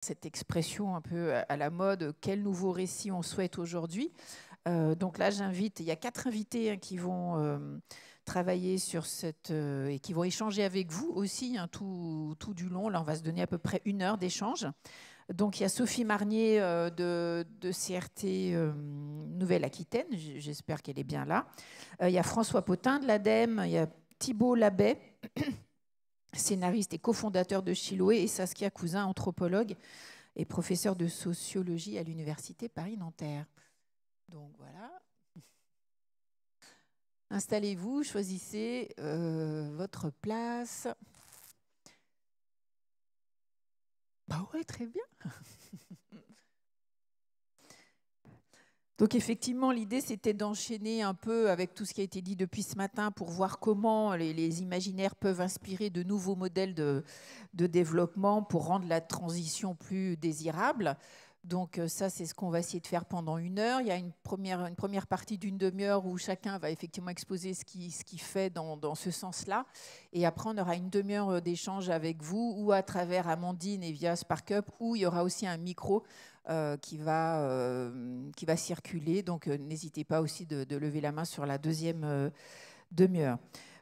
cette expression un peu à la mode, quel nouveau récit on souhaite aujourd'hui. Donc là, il y a 4 invités qui vont travailler sur et qui vont échanger avec vous aussi tout du long. Là, on va se donner à peu près 1 heure d'échange. Donc il y a Sophie Marnier de CRT Nouvelle-Aquitaine, j'espère qu'elle est bien là. Il y a François Potin de l'ADEME, il y a Thibault Labet, scénariste et cofondateur de Chiloé, et Saskia Cousin, anthropologue et professeur de sociologie à l'Université Paris-Nanterre. Donc voilà. Installez-vous, choisissez votre place. Bah ouais, très bien. Donc effectivement, l'idée, c'était d'enchaîner un peu avec tout ce qui a été dit depuis ce matin pour voir comment les imaginaires peuvent inspirer de nouveaux modèles de développement pour rendre la transition plus désirable. Donc ça, c'est ce qu'on va essayer de faire pendant 1 heure. Il y a une première partie d'1/2 heure où chacun va effectivement exposer ce qu'il fait dans ce sens-là. Et après, on aura une 1/2 heure d'échange avec vous ou à travers Amandine et via SparkUp, où il y aura aussi un micro qui va circuler. Donc, n'hésitez pas aussi de lever la main sur la deuxième 1/2 heure.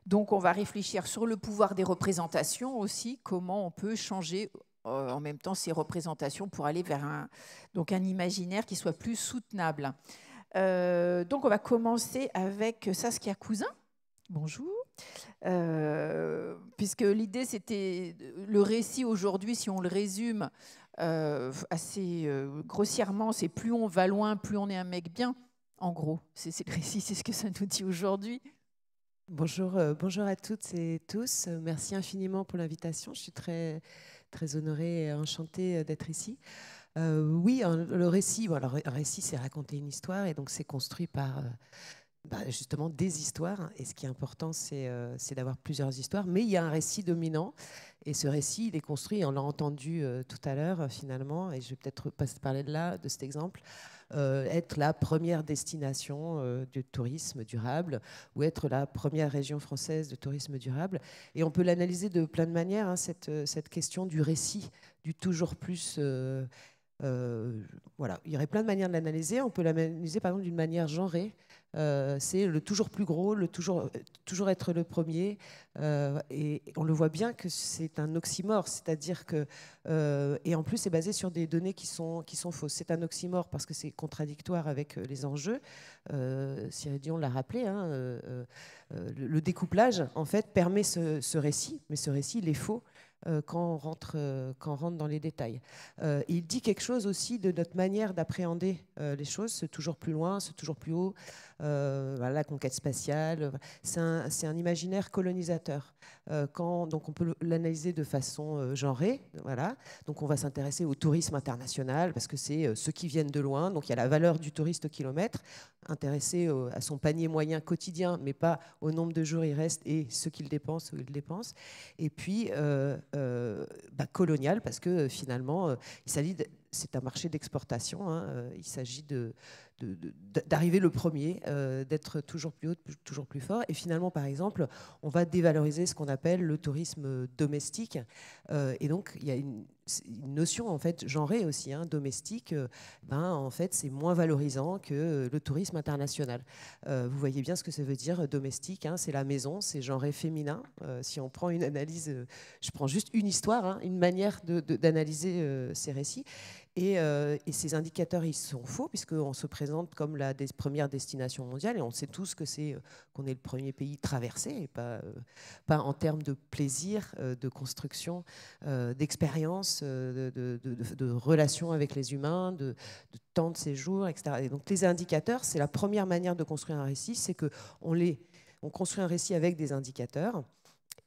Donc, on va réfléchir sur le pouvoir des représentations aussi, comment on peut changer en même temps ces représentations pour aller vers un imaginaire qui soit plus soutenable. Donc, on va commencer avec Saskia Cousin. Bonjour. Puisque l'idée, c'était le récit aujourd'hui, si on le résume assez grossièrement, c'est plus on va loin, plus on est un mec bien. En gros, c'est le récit, c'est ce que ça nous dit aujourd'hui. Bonjour, bonjour à toutes et tous. Merci infiniment pour l'invitation. Je suis très, très honorée et enchantée d'être ici. Oui, le récit, bon, alors, un récit, c'est raconter une histoire et donc c'est construit par justement des histoires. Et ce qui est important, c'est d'avoir plusieurs histoires. Mais il y a un récit dominant et ce récit, il est construit, on l'a entendu tout à l'heure finalement, et je vais peut-être parler de cet exemple. Être la première destination du tourisme durable ou être la première région française de tourisme durable. Et on peut l'analyser de plein de manières, hein, cette question du récit, du toujours plus. Voilà, il y aurait plein de manières de l'analyser. On peut l'analyser par exemple d'une manière genrée. C'est le toujours plus gros, le toujours être le premier. Et on le voit bien que c'est un oxymore, c'est-à-dire que et en plus c'est basé sur des données qui sont fausses. C'est un oxymore parce que c'est contradictoire avec les enjeux. Cyril Dion l'a rappelé, hein, le découplage en fait permet ce récit, mais ce récit il est faux. Quand on rentre dans les détails. Il dit quelque chose aussi de notre manière d'appréhender les choses, ce toujours plus loin, ce toujours plus haut, voilà, la conquête spatiale. C'est un imaginaire colonisateur. Donc on peut l'analyser de façon genrée. Voilà. Donc on va s'intéresser au tourisme international parce que c'est ceux qui viennent de loin. Donc il y a la valeur du touriste au kilomètre, intéressé à son panier moyen quotidien, mais pas au nombre de jours il reste et ce qu'il dépense ou il dépense. Et puis colonial parce que finalement c'est un marché d'exportation, hein, il s'agit d'arriver le premier, d'être toujours plus haut, toujours plus fort. Et finalement, par exemple, on va dévaloriser ce qu'on appelle le tourisme domestique. Et donc, il y a une notion en fait genrée aussi, hein, domestique. En fait, c'est moins valorisant que le tourisme international. Vous voyez bien ce que ça veut dire domestique. Hein, c'est la maison, c'est genré féminin. Si on prend une analyse, je prends juste une histoire, hein, une manière d'analyser ces récits. Et ces indicateurs, ils sont faux, puisqu'on se présente comme la première destination mondiale, et on sait tous que qu'on est le premier pays traversé, et pas en termes de plaisir, de construction, d'expérience, de relations avec les humains, de temps de séjour, etc. Et donc les indicateurs, c'est la première manière de construire un récit, c'est qu'on construit un récit avec des indicateurs.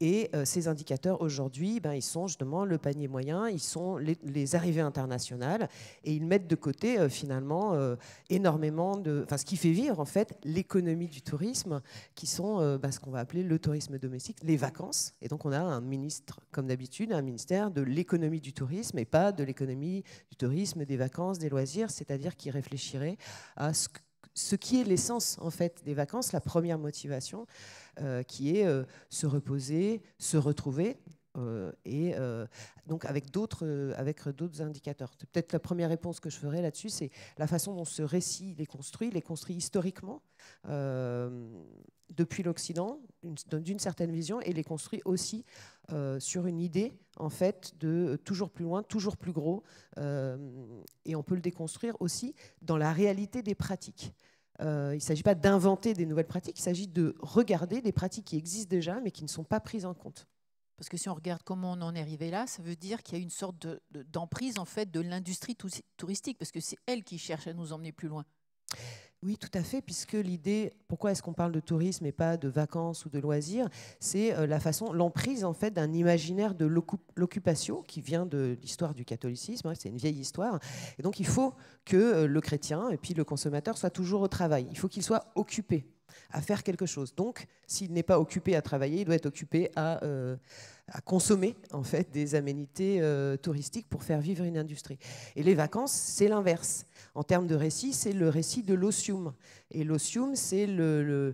Et ces indicateurs, aujourd'hui, ils sont justement le panier moyen, ils sont les arrivées internationales, et ils mettent de côté, finalement, énormément ce qui fait vivre, en fait, l'économie du tourisme, qui sont ce qu'on va appeler le tourisme domestique, les vacances. Et donc, on a un ministre, comme d'habitude, un ministère de l'économie du tourisme, et pas de l'économie du tourisme, des vacances, des loisirs, c'est-à-dire qui réfléchirait à ce qui est l'essence, en fait, des vacances, la première motivation, qui est se reposer, se retrouver. et donc avec d'autres indicateurs. Peut-être la première réponse que je ferai là-dessus, c'est la façon dont ce récit il est construit historiquement depuis l'Occident, d'une certaine vision, et il est construit aussi sur une idée en fait de toujours plus loin, toujours plus gros, et on peut le déconstruire aussi dans la réalité des pratiques. Il ne s'agit pas d'inventer des nouvelles pratiques, il s'agit de regarder des pratiques qui existent déjà mais qui ne sont pas prises en compte. Parce que si on regarde comment on en est arrivé là, ça veut dire qu'il y a une sorte d'emprise en fait de l'industrie touristique, parce que c'est elle qui cherche à nous emmener plus loin. Oui, tout à fait, puisque l'idée, pourquoi est-ce qu'on parle de tourisme et pas de vacances ou de loisirs, c'est l'emprise en fait d'un imaginaire de l'occupation qui vient de l'histoire du catholicisme, hein, c'est une vieille histoire, et donc il faut que le chrétien et puis le consommateur soient toujours au travail, il faut qu'il soit occupé à faire quelque chose. Donc, s'il n'est pas occupé à travailler, il doit être occupé à consommer en fait des aménités touristiques pour faire vivre une industrie. Et les vacances, c'est l'inverse. En termes de récit, c'est le récit de l'osium. Et l'osium, c'est le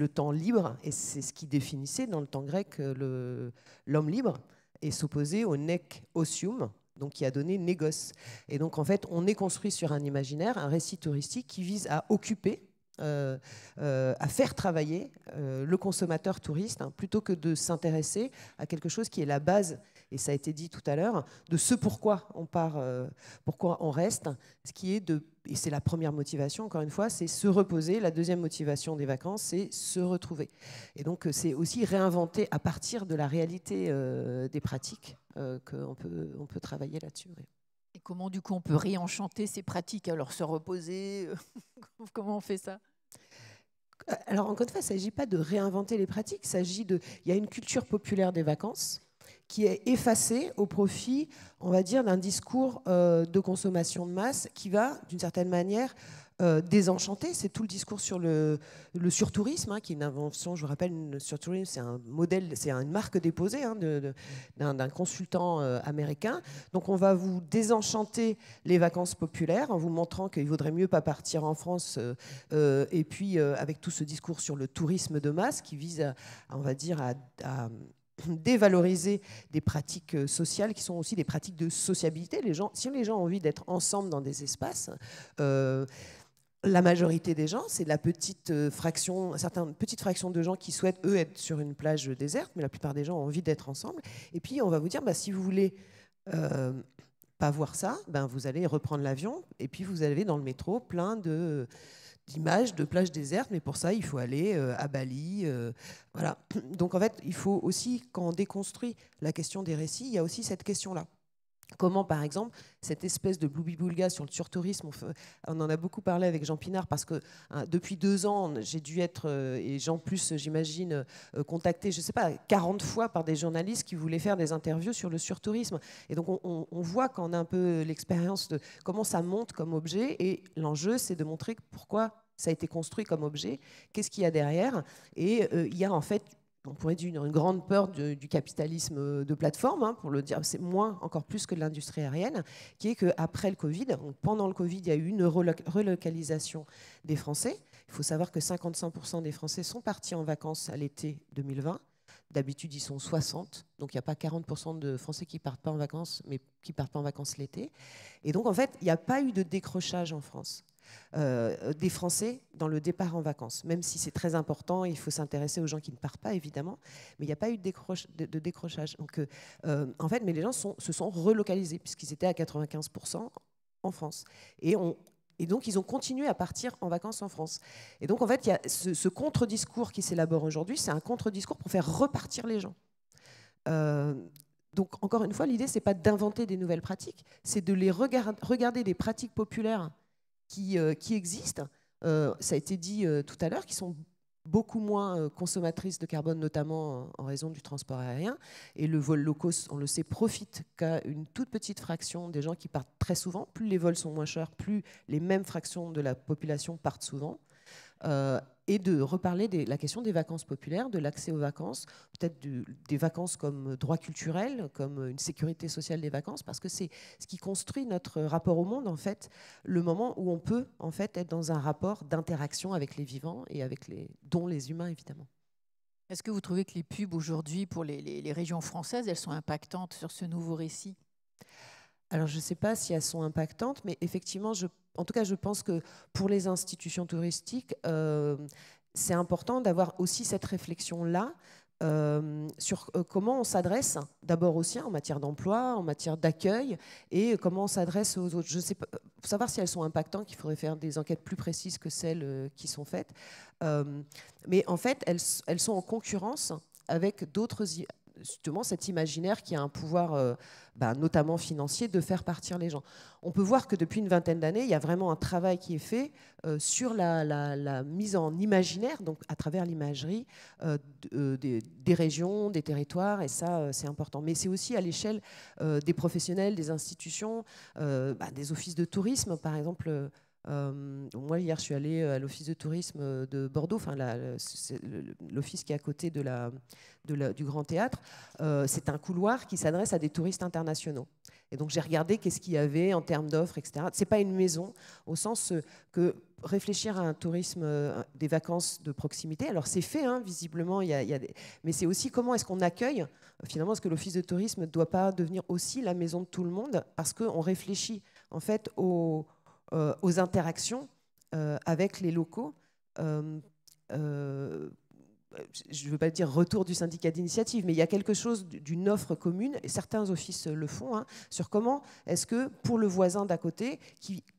temps libre, et c'est ce qui définissait dans le temps grec l'homme libre, et s'opposait au nec osium, donc qui a donné négoce. Et donc en fait, on est construit sur un imaginaire, un récit touristique qui vise à occuper, à faire travailler le consommateur touriste, hein, plutôt que de s'intéresser à quelque chose qui est la base, et ça a été dit tout à l'heure, de ce pourquoi on part, pourquoi on reste, ce qui est et c'est la première motivation, encore une fois, c'est se reposer. La deuxième motivation des vacances, c'est se retrouver. Et donc c'est aussi réinventer à partir de la réalité des pratiques qu'on peut travailler là-dessus. Ouais. Et comment, du coup, on peut réenchanter ces pratiques, alors se reposer comment on fait ça? Alors, encore une fois, il ne s'agit pas de réinventer les pratiques, il y a une culture populaire des vacances qui est effacée au profit, on va dire, d'un discours de consommation de masse qui va, d'une certaine manière, désenchanter. C'est tout le discours sur le surtourisme, hein, qui est une invention, je vous rappelle, le surtourisme, c'est un modèle, c'est une marque déposée, hein, d'un consultant américain. Donc on va vous désenchanter les vacances populaires en vous montrant qu'il vaudrait mieux pas partir en France, et puis avec tout ce discours sur le tourisme de masse qui vise on va dire, à dévaloriser des pratiques sociales qui sont aussi des pratiques de sociabilité. Si les gens ont envie d'être ensemble dans des espaces, la majorité des gens, c'est la petite fraction, certaines petites fractions de gens qui souhaitent, eux, être sur une plage déserte, mais la plupart des gens ont envie d'être ensemble. Et puis, on va vous dire, si vous voulez pas voir ça, vous allez reprendre l'avion, et puis vous allez dans le métro plein d'images de plages désertes, mais pour ça, il faut aller à Bali. Voilà. Donc, en fait, il faut aussi, quand on déconstruit la question des récits, il y a aussi cette question-là. Comment, par exemple, cette espèce de bloubi-boulga sur le surtourisme, on en a beaucoup parlé avec Jean Pinard, parce que depuis 2 ans, j'ai dû être, et Jean plus, j'imagine, contacté, je ne sais pas, 40 fois par des journalistes qui voulaient faire des interviews sur le surtourisme. Et donc, on voit qu'on a un peu l'expérience de comment ça monte comme objet, et l'enjeu, c'est de montrer pourquoi ça a été construit comme objet, qu'est-ce qu'il y a derrière. Et il y a en fait, on pourrait dire, une grande peur du capitalisme de plateforme, hein, pour le dire, c'est moins, encore plus que de l'industrie aérienne, qui est qu'après le Covid, pendant le Covid, il y a eu une relocalisation des Français. Il faut savoir que 55% des Français sont partis en vacances à l'été 2020. D'habitude, ils sont 60, donc il n'y a pas 40% de Français qui ne partent pas en vacances, mais qui ne partent pas en vacances l'été. Et donc, en fait, il n'y a pas eu de décrochage en France. Des Français dans le départ en vacances, même si c'est très important, il faut s'intéresser aux gens qui ne partent pas, évidemment, mais il n'y a pas eu de décrochage. Donc, en fait, mais les gens se sont relocalisés, puisqu'ils étaient à 95% en France. Et donc, ils ont continué à partir en vacances en France. Et donc, en fait, il y a ce contre-discours qui s'élabore aujourd'hui, c'est un contre-discours pour faire repartir les gens. Donc, encore une fois, l'idée, ce n'est pas d'inventer des nouvelles pratiques, c'est de les regarder des pratiques populaires qui existent, ça a été dit tout à l'heure, qui sont beaucoup moins consommatrices de carbone, notamment en raison du transport aérien. Et le vol low cost, on le sait, profite qu'à une toute petite fraction des gens qui partent très souvent. Plus les vols sont moins chers, plus les mêmes fractions de la population partent souvent. Et de reparler de la question des vacances populaires, de l'accès aux vacances, peut-être des vacances comme droit culturel, comme une sécurité sociale des vacances, parce que c'est ce qui construit notre rapport au monde, en fait, le moment où on peut en fait être dans un rapport d'interaction avec les vivants et dont les humains, évidemment. Est-ce que vous trouvez que les pubs aujourd'hui pour les régions françaises, elles sont impactantes sur ce nouveau récit? Alors, je ne sais pas si elles sont impactantes, mais effectivement, en tout cas, je pense que pour les institutions touristiques, c'est important d'avoir aussi cette réflexion-là sur comment on s'adresse d'abord aussi en matière d'emploi, en matière d'accueil, et comment on s'adresse aux autres. Je ne sais pas, pour savoir si elles sont impactantes, il faudrait faire des enquêtes plus précises que celles qui sont faites. Mais en fait, elles sont en concurrence avec d'autres, justement cet imaginaire qui a un pouvoir, notamment financier, de faire partir les gens. On peut voir que depuis une vingtaine d'années, il y a vraiment un travail qui est fait sur la mise en imaginaire, donc à travers l'imagerie des régions, des territoires, et ça, c'est important. Mais c'est aussi à l'échelle des professionnels, des institutions, des offices de tourisme, par exemple. Moi, hier, je suis allée à l'office de tourisme de Bordeaux, enfin, l'office qui est à côté du Grand Théâtre. C'est un couloir qui s'adresse à des touristes internationaux. Et donc, j'ai regardé qu'est-ce qu'il y avait en termes d'offres, etc. Ce n'est pas une maison, au sens que réfléchir à un tourisme, des vacances de proximité, alors c'est fait, hein, visiblement, mais c'est aussi comment est-ce qu'on accueille, finalement, est-ce que l'office de tourisme ne doit pas devenir aussi la maison de tout le monde, parce qu'on réfléchit, en fait, aux interactions avec les locaux. Je ne veux pas dire retour du syndicat d'initiative, mais il y a quelque chose d'une offre commune, et certains offices le font, hein, sur comment est-ce que pour le voisin d'à côté,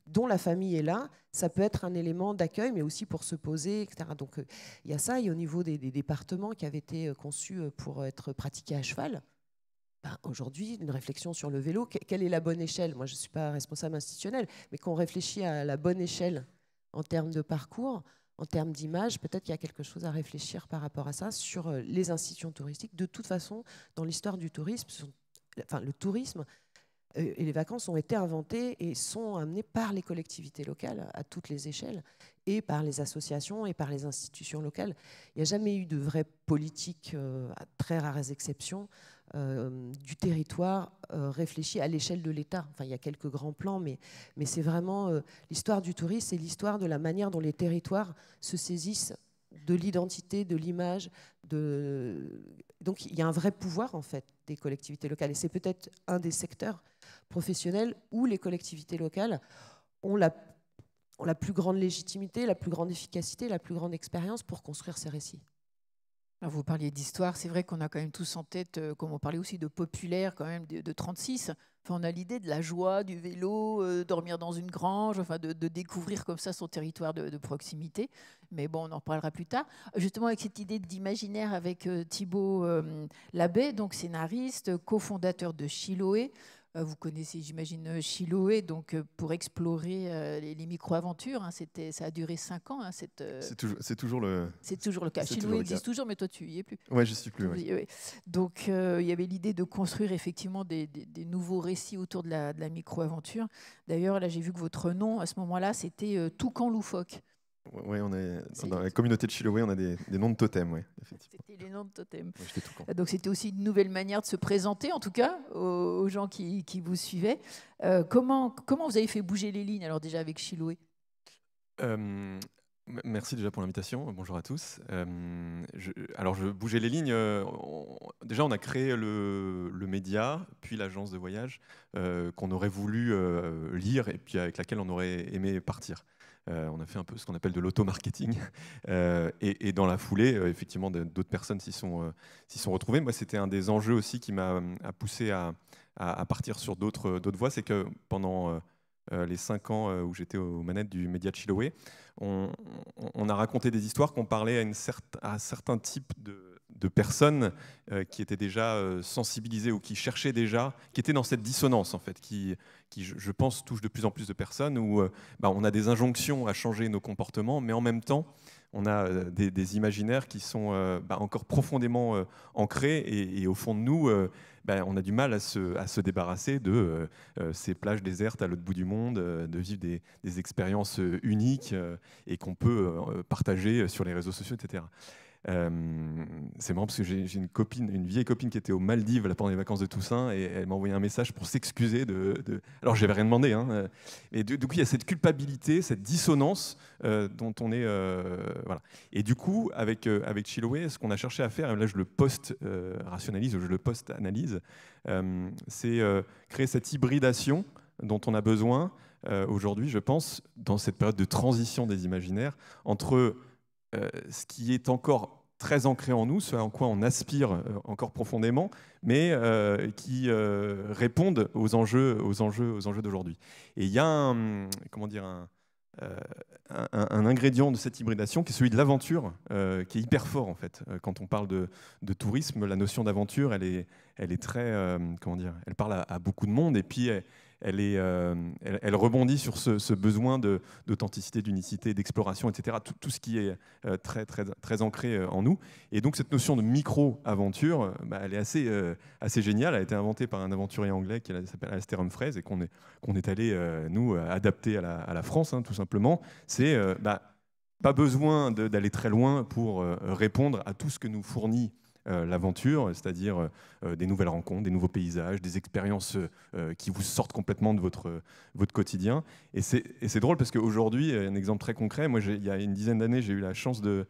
dont la famille est là, ça peut être un élément d'accueil, mais aussi pour se poser, etc. Donc il y a ça, et au niveau des départements qui avaient été conçus pour être pratiqués à cheval, aujourd'hui, une réflexion sur le vélo, quelle est la bonne échelle? Moi, je ne suis pas responsable institutionnel, mais qu'on réfléchit à la bonne échelle en termes de parcours, en termes d'image, peut-être qu'il y a quelque chose à réfléchir par rapport à ça sur les institutions touristiques. De toute façon, dans l'histoire du tourisme, le tourisme et les vacances ont été inventés et sont amenés par les collectivités locales à toutes les échelles, et par les associations et par les institutions locales. Il n'y a jamais eu de vraie politique, à très rares exceptions, du territoire réfléchi à l'échelle de l'État. Enfin, il y a quelques grands plans, mais c'est vraiment l'histoire du tourisme, c'est l'histoire de la manière dont les territoires se saisissent de l'identité, de l'image. Donc il y a un vrai pouvoir, en fait, des collectivités locales. Et c'est peut-être un des secteurs professionnels où les collectivités locales ont la plus grande légitimité, la plus grande efficacité, la plus grande expérience pour construire ces récits. Alors vous parliez d'histoire, c'est vrai qu'on a quand même tous en tête, comme on parlait aussi de populaire quand même de 36. Enfin, on a l'idée de la joie, du vélo, dormir dans une grange, enfin de découvrir comme ça son territoire de proximité. Mais bon, on en reparlera plus tard. Justement, avec cette idée d'imaginaire avec Thibault Labbé, donc scénariste, cofondateur de Chiloé. Vous connaissez, j'imagine, Chiloé, donc pour explorer les micro-aventures. Hein, ça a duré 5 ans. Hein, c'est toujours le cas. Chiloé existe toujours, mais toi, tu y es plus. Oui, je suis plus. Ouais. Ouais. Donc, il y avait l'idée de construire effectivement des nouveaux récits autour de la micro-aventure. D'ailleurs, là, j'ai vu que votre nom, à ce moment-là, c'était Toucan Loufoque. Oui, dans la communauté de Chiloé, on a des noms de totems, ouais, effectivement. C'était les noms de totems. Ouais, donc c'était aussi une nouvelle manière de se présenter, en tout cas, aux gens qui vous suivaient. Comment vous avez fait bouger les lignes, alors déjà avec Chiloé? Merci déjà pour l'invitation. Bonjour à tous. Alors, je bougeais les lignes. Déjà, on a créé le média, puis l'agence de voyage qu'on aurait voulu lire et puis avec laquelle on aurait aimé partir. On a fait un peu ce qu'on appelle de l'auto-marketing. Et dans la foulée, effectivement, d'autres personnes s'y sont retrouvées. Moi, c'était un des enjeux aussi qui m'a poussé à partir sur d'autres voies. C'est que pendant les 5 ans où j'étais aux manettes du média de Chiloé, on a raconté des histoires qu'on parlait à certains types de personnes qui étaient déjà sensibilisées ou qui cherchaient déjà, qui étaient dans cette dissonance en fait, qui je pense touche de plus en plus de personnes où on a des injonctions à changer nos comportements, mais en même temps on a des imaginaires qui sont encore profondément ancrés et au fond de nous, on a du mal à se débarrasser de ces plages désertes à l'autre bout du monde, de vivre des expériences uniques et qu'on peut partager sur les réseaux sociaux, etc. C'est marrant parce que j'ai une vieille copine qui était aux Maldives là, pendant les vacances de Toussaint et elle m'a envoyé un message pour s'excuser Alors je n'avais rien demandé, hein, et du coup il y a cette culpabilité, cette dissonance dont on est voilà. Et du coup avec Chiloé, ce qu'on a cherché à faire, et là je le post-rationalise, je le post-analyse, c'est créer cette hybridation dont on a besoin aujourd'hui, je pense, dans cette période de transition des imaginaires entre ce qui est encore très ancré en nous, ce à quoi on aspire encore profondément, mais qui répondent aux enjeux d'aujourd'hui. Et il y a un ingrédient de cette hybridation qui est celui de l'aventure, qui est hyper fort en fait. Quand on parle de tourisme, la notion d'aventure, elle est très, elle parle à beaucoup de monde, et puis elle rebondit sur ce besoin d'authenticité, d'unicité, d'exploration, etc. Tout ce qui est très, très, très ancré en nous. Et donc cette notion de micro-aventure, elle est assez géniale. Elle a été inventée par un aventurier anglais qui s'appelle Alastair Humphreys et qu'on est allé, nous, adapter à la France, hein, tout simplement. C'est pas besoin d'aller très loin pour répondre à tout ce que nous fournit l'aventure, c'est-à-dire des nouvelles rencontres, des nouveaux paysages, des expériences qui vous sortent complètement de votre quotidien. Et c'est drôle parce qu'aujourd'hui, un exemple très concret, moi il y a une dizaine d'années, j'ai eu la chance de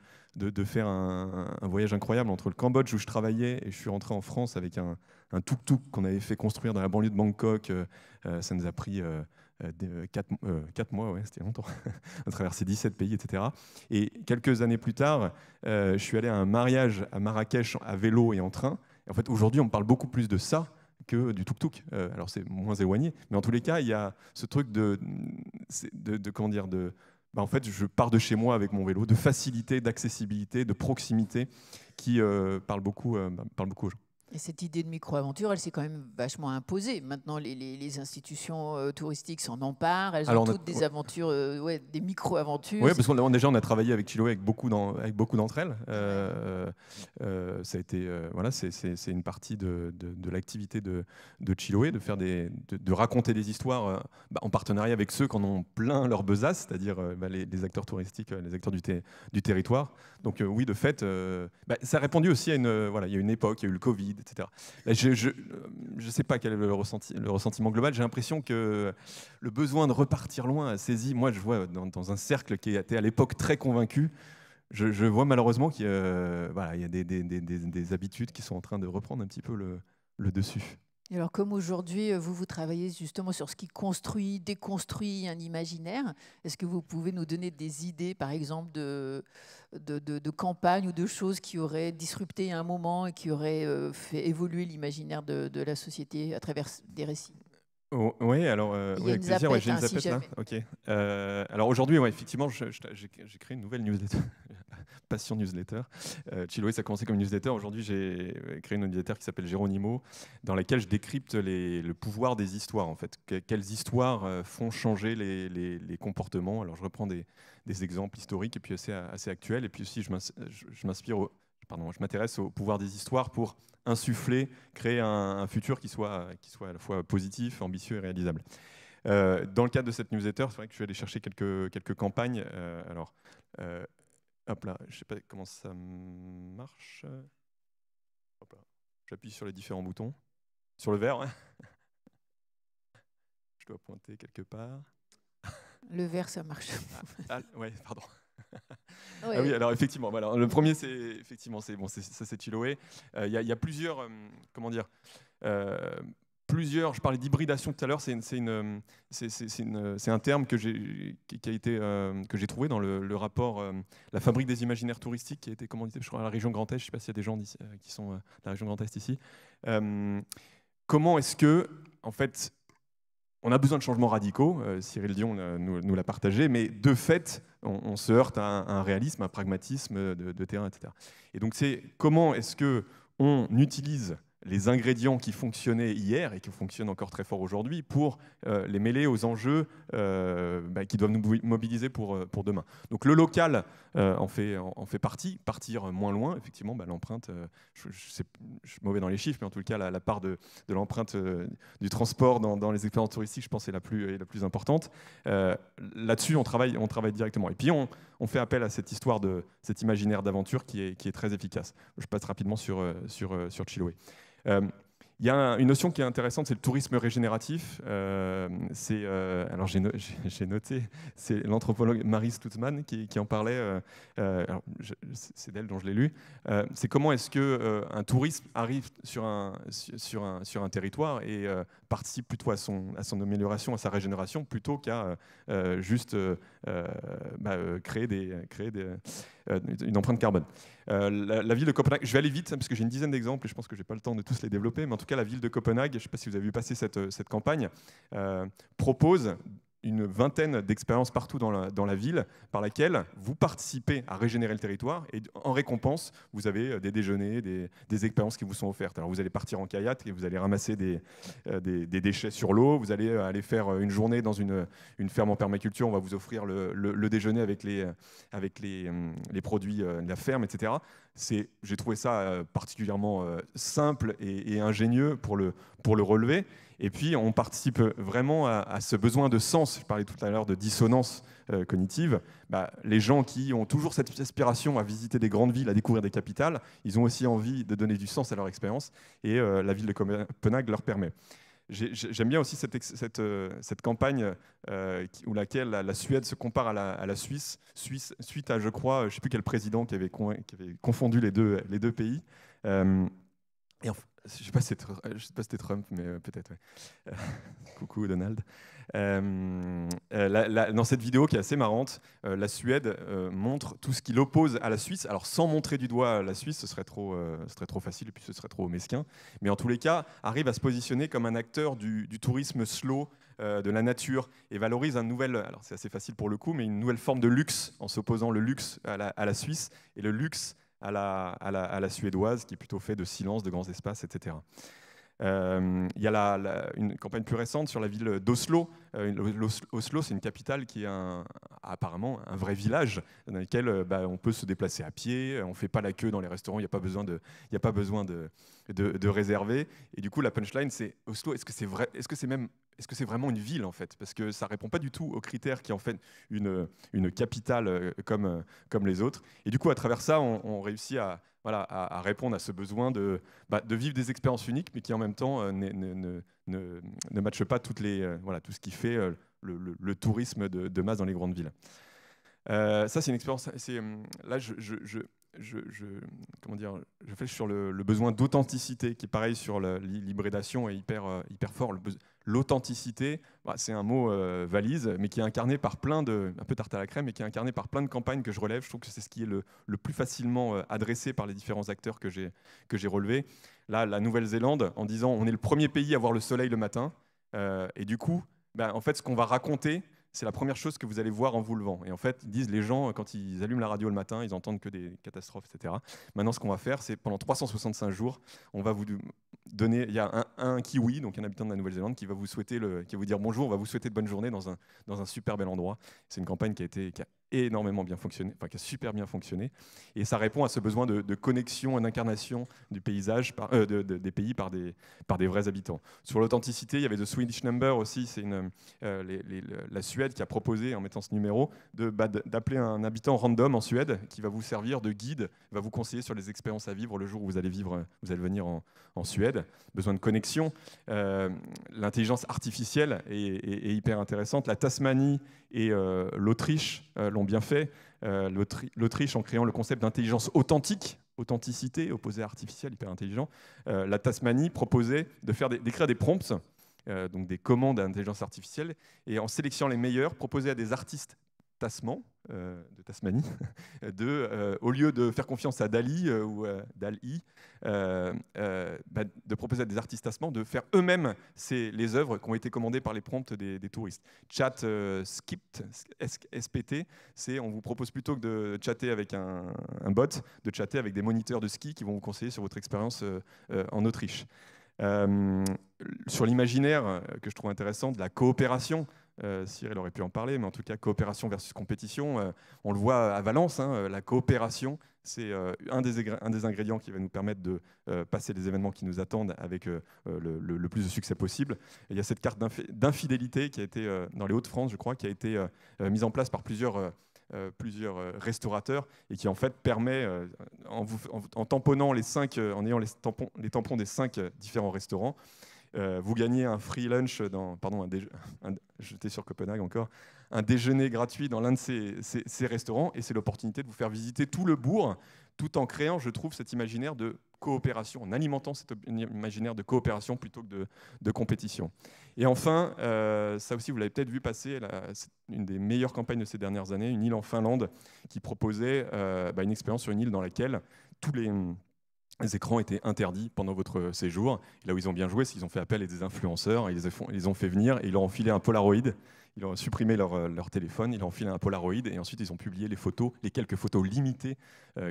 faire un voyage incroyable entre le Cambodge où je travaillais et je suis rentré en France avec un tuk-tuk qu'on avait fait construire dans la banlieue de Bangkok. Ça nous a pris 4 mois, ouais, c'était longtemps. On a traversé 17 pays, etc. Et quelques années plus tard, je suis allé à un mariage à Marrakech à vélo et en train. Et en fait, aujourd'hui, on parle beaucoup plus de ça que du tuk-tuk. Alors, c'est moins éloigné. Mais en tous les cas, il y a ce truc en fait, je pars de chez moi avec mon vélo, de facilité, d'accessibilité, de proximité qui parle beaucoup aux gens. Et cette idée de micro-aventure, elle s'est quand même vachement imposée. Maintenant, les institutions touristiques s'en emparent. Elles ont toutes des aventures, des micro-aventures. Oui, parce qu'on déjà on a travaillé avec Chiloé avec beaucoup d'entre elles. Ça a été, voilà, c'est une partie de l'activité de Chiloé, de raconter des histoires en partenariat avec ceux qui en ont plein leur besace, c'est-à-dire les acteurs touristiques, les acteurs du territoire. Donc oui, de fait, ça a répondu aussi à il y a une époque, il y a eu le Covid, etc. Là, je sais pas quel est le ressentiment global. J'ai l'impression que le besoin de repartir loin a saisi. Moi, je vois dans un cercle qui était à l'époque très convaincu, je vois malheureusement qu'il y a des habitudes qui sont en train de reprendre un petit peu le dessus. Et alors, comme aujourd'hui, vous travaillez justement sur ce qui construit, déconstruit un imaginaire, est-ce que vous pouvez nous donner des idées, par exemple, de campagnes ou de choses qui auraient disrupté à un moment et qui auraient fait évoluer l'imaginaire de la société à travers des récits? Oui, alors avec plaisir, j'ai une zapette là. Ok. Alors aujourd'hui, effectivement, j'ai créé une nouvelle newsletter, Passion Newsletter. Chiloé, ça a commencé comme une newsletter. Aujourd'hui, j'ai créé une newsletter qui s'appelle Géronimo, dans laquelle je décrypte le pouvoir des histoires, en fait. Quelles histoires font changer les comportements. Alors je reprends des exemples historiques et puis assez actuels. Et puis aussi, je m'intéresse au pouvoir des histoires pour insuffler, créer un futur qui soit à la fois positif, ambitieux et réalisable. Dans le cadre de cette newsletter, c'est vrai que je suis allé chercher quelques campagnes. Hop là, je ne sais pas comment ça marche. Hop là, j'appuie sur les différents boutons. Sur le vert, je dois pointer quelque part. Le vert, ça marche. Ouais, pardon. Ouais. Ah oui, alors effectivement, voilà, le premier c'est Chiloé. Il y a plusieurs, je parlais d'hybridation tout à l'heure, c'est un terme que j'ai trouvé dans le rapport La fabrique des imaginaires touristiques qui a été commandité, je crois, à la région Grand Est. Je ne sais pas s'il y a des gens qui sont de la région Grand Est ici. Comment est-ce que, en fait, on a besoin de changements radicaux, Cyril Dion nous l'a partagé, mais de fait, on se heurte à un réalisme, un pragmatisme de terrain, etc. Et donc, c'est comment est-ce qu'on utilise les ingrédients qui fonctionnaient hier et qui fonctionnent encore très fort aujourd'hui pour les mêler aux enjeux qui doivent nous mobiliser pour demain. Donc le local en fait partie, partir moins loin, effectivement, l'empreinte, je suis mauvais dans les chiffres, mais en tout cas la part de l'empreinte du transport dans les expériences touristiques, je pense, est la plus importante. Là-dessus, on travaille directement. Et puis on fait appel à cette histoire cet imaginaire d'aventure qui est très efficace. Je passe rapidement sur Chiloé. Il y a une notion qui est intéressante, c'est le tourisme régénératif. Alors j'ai noté, c'est l'anthropologue Marie Stutzmann qui en parlait. C'est d'elle dont je l'ai lu. C'est comment est-ce que un touriste arrive sur un territoire et participe plutôt à son amélioration, à sa régénération, plutôt qu'à juste créer une empreinte carbone. La ville de Copenhague, je vais aller vite parce que j'ai une dizaine d'exemples et je pense que je n'ai pas le temps de tous les développer, mais en tout cas la ville de Copenhague, je ne sais pas si vous avez vu passer cette campagne, propose une vingtaine d'expériences partout dans la ville par laquelle vous participez à régénérer le territoire et en récompense, vous avez des déjeuners, des expériences qui vous sont offertes. Alors vous allez partir en kayak et vous allez ramasser des déchets sur l'eau, vous allez aller faire une journée dans une ferme en permaculture, on va vous offrir le déjeuner avec les produits de la ferme, etc. J'ai trouvé ça particulièrement simple et ingénieux pour le relever. Et puis, on participe vraiment à ce besoin de sens. Je parlais tout à l'heure de dissonance cognitive. Les gens qui ont toujours cette aspiration à visiter des grandes villes, à découvrir des capitales, ils ont aussi envie de donner du sens à leur expérience. Et la ville de Copenhague leur permet. J'aime bien aussi cette campagne où laquelle la Suède se compare à la Suisse, suite à, je crois, je ne sais plus quel président qui avait confondu les deux pays. Et enfin, je ne sais pas si c'était Trump, mais peut-être. Ouais. Coucou Donald. Dans cette vidéo qui est assez marrante, la Suède montre tout ce qui l'oppose à la Suisse. Alors sans montrer du doigt la Suisse, ce serait trop facile et puis ce serait trop mesquin. Mais en tous les cas, arrive à se positionner comme un acteur du tourisme slow, de la nature, et valorise alors c'est assez facile pour le coup, mais une nouvelle forme de luxe en s'opposant le luxe à la Suisse et le luxe à la suédoise, qui est plutôt fait de silence, de grands espaces, etc. Il y a une campagne plus récente sur la ville d'Oslo. Oslo, c'est une capitale qui est apparemment un vrai village dans lequel on peut se déplacer à pied, on ne fait pas la queue dans les restaurants, il n'y a pas besoin de réserver. Et du coup, la punchline, c'est Oslo, est-ce que c'est vrai, est-ce que c'est vraiment une ville en fait? Parce que ça ne répond pas du tout aux critères qui en fait une capitale comme les autres. Et du coup, à travers ça, on réussit à répondre à ce besoin de vivre des expériences uniques, mais qui en même temps ne matchent pas tout ce qui fait le tourisme de masse dans les grandes villes. Ça, c'est une expérience. Là, je fais sur le besoin d'authenticité, qui est pareil sur l'hybridation et hyper fort. L'authenticité, c'est un mot valise, mais qui est incarné par un peu tarte à la crème, mais qui est incarné par plein de campagnes que je relève. Je trouve que c'est ce qui est le plus facilement adressé par les différents acteurs que j'ai relevés. Là, la Nouvelle-Zélande, en disant on est le premier pays à voir le soleil le matin, et du coup, en fait, ce qu'on va raconter, c'est la première chose que vous allez voir en vous levant. Et en fait, ils disent, les gens, quand ils allument la radio le matin, ils entendent que des catastrophes, etc. Maintenant, ce qu'on va faire, c'est pendant 365 jours, on va vous donner, il y a un Kiwi, donc un habitant de la Nouvelle-Zélande, qui va vous dire bonjour, on va vous souhaiter de bonne journée dans un super bel endroit. C'est une campagne qui a énormément bien fonctionné, qui a super bien fonctionné, et ça répond à ce besoin de connexion et d'incarnation du paysage, des pays par des vrais habitants. Sur l'authenticité, il y avait The Swedish Number aussi, c'est la Suède qui a proposé, en mettant ce numéro, d'appeler un habitant random en Suède qui va vous servir de guide, va vous conseiller sur les expériences à vivre le jour où vous allez venir en Suède. Besoin de connexion. L'intelligence artificielle est hyper intéressante. La Tasmanie et l'Autriche l'ont bien fait. L'Autriche en créant le concept d'intelligence authentique, authenticité opposée à artificielle, hyper intelligent. La Tasmanie proposait d'écrire des prompts, donc des commandes à intelligence artificielle, et en sélectionnant les meilleurs, proposer à des artistes Tasman, de Tasmanie, au lieu de faire confiance à Dali ou Dali, de proposer à des artistes tasmans de faire eux-mêmes les œuvres qui ont été commandées par les prompts des touristes. Chat Skipt, SPT, on vous propose plutôt que de chatter avec un bot, de chatter avec des moniteurs de ski qui vont vous conseiller sur votre expérience en Autriche. Sur l'imaginaire que je trouve intéressant, de la coopération, Cyril aurait pu en parler, mais en tout cas, coopération versus compétition, on le voit à Valence, la coopération, c'est un des ingrédients qui va nous permettre de passer les événements qui nous attendent avec le plus de succès possible. Et il y a cette carte d'infidélité qui a été, dans les Hauts-de-France, je crois, qui a été mise en place par plusieurs restaurateurs et qui en fait permet, en tamponnant les 5, en ayant les tampons des 5 différents restaurants, vous gagnez un free lunch, j'étais sur Copenhague encore, un déjeuner gratuit dans l'un de ces restaurants, et c'est l'opportunité de vous faire visiter tout le bourg, tout en créant, je trouve, cet imaginaire de coopération, en alimentant cet imaginaire de coopération plutôt que de compétition. Et enfin, ça aussi, vous l'avez peut-être vu passer, c'est une des meilleures campagnes de ces dernières années, une île en Finlande qui proposait une expérience sur une île dans laquelle tous les écrans étaient interdits pendant votre séjour. Et là où ils ont bien joué, c'est qu'ils ont fait appel à des influenceurs, ils les ont fait venir et ils leur ont filé un Polaroid. Ils ont supprimé leur téléphone, ils leur ont filé un Polaroid et ensuite ils ont publié les quelques photos limitées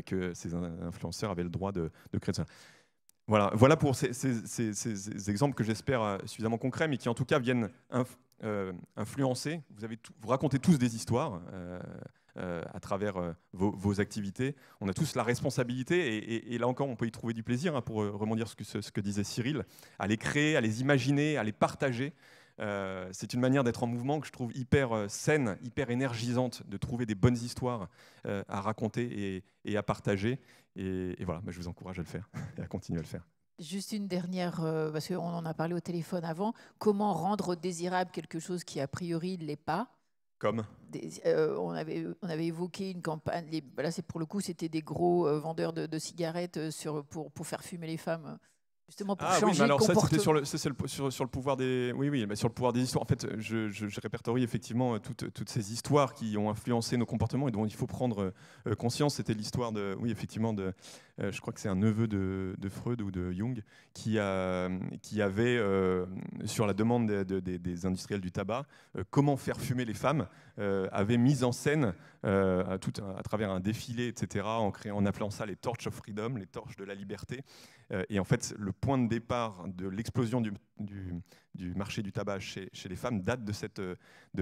que ces influenceurs avaient le droit de créer. Voilà pour ces exemples que j'espère suffisamment concrets, mais qui en tout cas viennent influencer. Vous racontez tous des histoires à travers vos activités. On a tous la responsabilité, et là encore, on peut y trouver du plaisir, pour rebondir sur ce que disait Cyril, à les créer, à les imaginer, à les partager. C'est une manière d'être en mouvement que je trouve hyper saine, hyper énergisante, de trouver des bonnes histoires à raconter et à partager. Et voilà, je vous encourage à le faire et à continuer à le faire. Juste une dernière, parce qu'on en a parlé au téléphone avant, comment rendre désirable quelque chose qui a priori ne l'est pas? Comme on avait évoqué une campagne, là pour le coup c'était des gros vendeurs de cigarettes pour faire fumer les femmes. Justement pour changer le comportement. Ça, c'était sur le pouvoir des... Oui, sur le pouvoir des histoires. En fait, je répertorie effectivement toutes ces histoires qui ont influencé nos comportements et dont il faut prendre conscience. C'était l'histoire je crois que c'est un neveu de Freud ou de Jung qui avait, sur la demande des industriels du tabac, comment faire fumer les femmes, avait mis en scène à travers un défilé, etc., en appelant ça les Torch of Freedom, les torches de la liberté. Et en fait, le point de départ de l'explosion du marché du tabac chez les femmes date de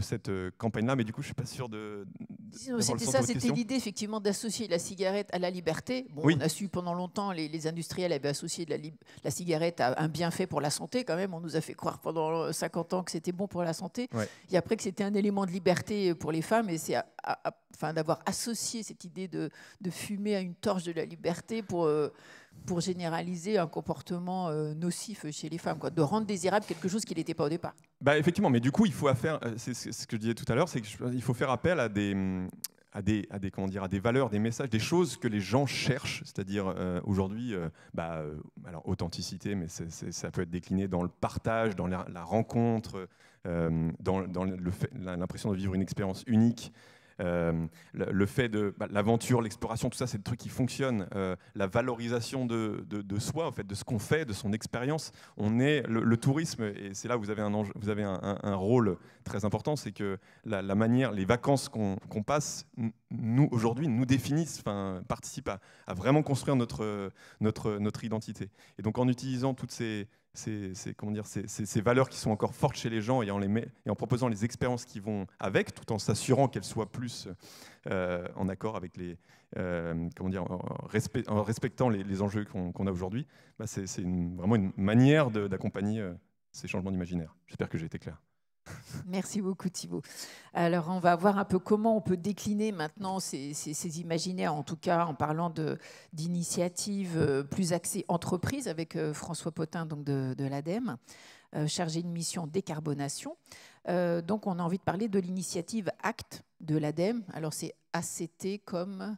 cette campagne-là. Mais du coup, je ne suis pas sûr de... C'était l'idée effectivement d'associer la cigarette à la liberté. Bon, oui. On a su pendant longtemps, les industriels avaient associé la cigarette à un bienfait pour la santé quand même. On nous a fait croire pendant 50 ans que c'était bon pour la santé. Ouais. Et après que c'était un élément de liberté pour les femmes. Et c'est d'avoir associé cette idée de fumer à une torche de la liberté pour généraliser un comportement nocif chez les femmes, de rendre désirable quelque chose qui n'était pas au départ. Effectivement, mais du coup, il faut c'est ce que je disais tout à l'heure, c'est qu'il faut faire appel à des valeurs, des messages, des choses que les gens cherchent, c'est-à-dire aujourd'hui, alors authenticité, mais ça peut être décliné dans le partage, dans la rencontre, dans l'impression de vivre une expérience unique. Le fait de l'aventure, l'exploration, tout ça, c'est des trucs qui fonctionnent. La valorisation de soi, en fait, de ce qu'on fait, de son expérience. On est le tourisme, et c'est là où vous avez un rôle très important, c'est que la manière, les vacances qu'on passe, nous aujourd'hui, nous définissent, participent à vraiment construire notre identité. Et donc en utilisant toutes ces valeurs qui sont encore fortes chez les gens et en proposant les expériences qui vont avec, tout en s'assurant qu'elles soient plus en accord avec en respectant les enjeux qu'on a aujourd'hui, c'est vraiment une manière d'accompagner ces changements d'imaginaire. J'espère que j'ai été clair. Merci beaucoup Thibaut. Alors on va voir un peu comment on peut décliner maintenant ces imaginaires, en tout cas en parlant d'initiatives plus axées entreprise avec François Potin donc de l'ADEME, chargé de mission décarbonation. Donc on a envie de parler de l'initiative ACT de l'ADEME. Alors c'est ACT comme...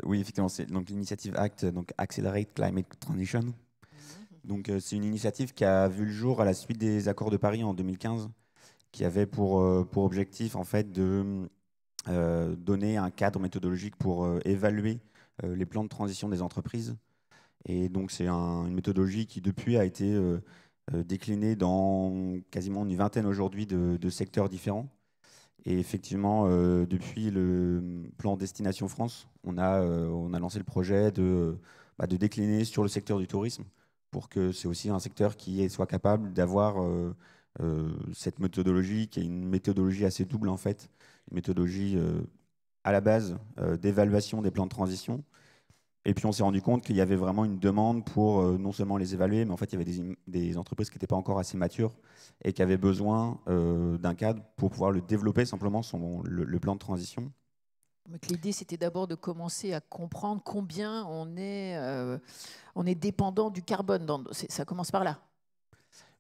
Oui, effectivement, c'est donc l'initiative ACT, donc Accelerate Climate Transition. Donc, c'est une initiative qui a vu le jour à la suite des accords de Paris en 2015, qui avait pour objectif en fait, de donner un cadre méthodologique pour évaluer les plans de transition des entreprises. Et donc, c'est une méthodologie qui, depuis, a été déclinée dans quasiment une vingtaine aujourd'hui de secteurs différents. Et effectivement, depuis le plan Destination France, on a lancé le projet de décliner sur le secteur du tourisme pour que c'est aussi un secteur qui soit capable d'avoir cette méthodologie, qui est une méthodologie assez double en fait, une méthodologie à la base d'évaluation des plans de transition. Et puis on s'est rendu compte qu'il y avait vraiment une demande pour non seulement les évaluer, mais en fait il y avait des entreprises qui n'étaient pas encore assez matures et qui avaient besoin d'un cadre pour pouvoir le développer simplement le plan de transition. Donc l'idée c'était d'abord de commencer à comprendre combien on est dépendant du carbone. Ça commence par là.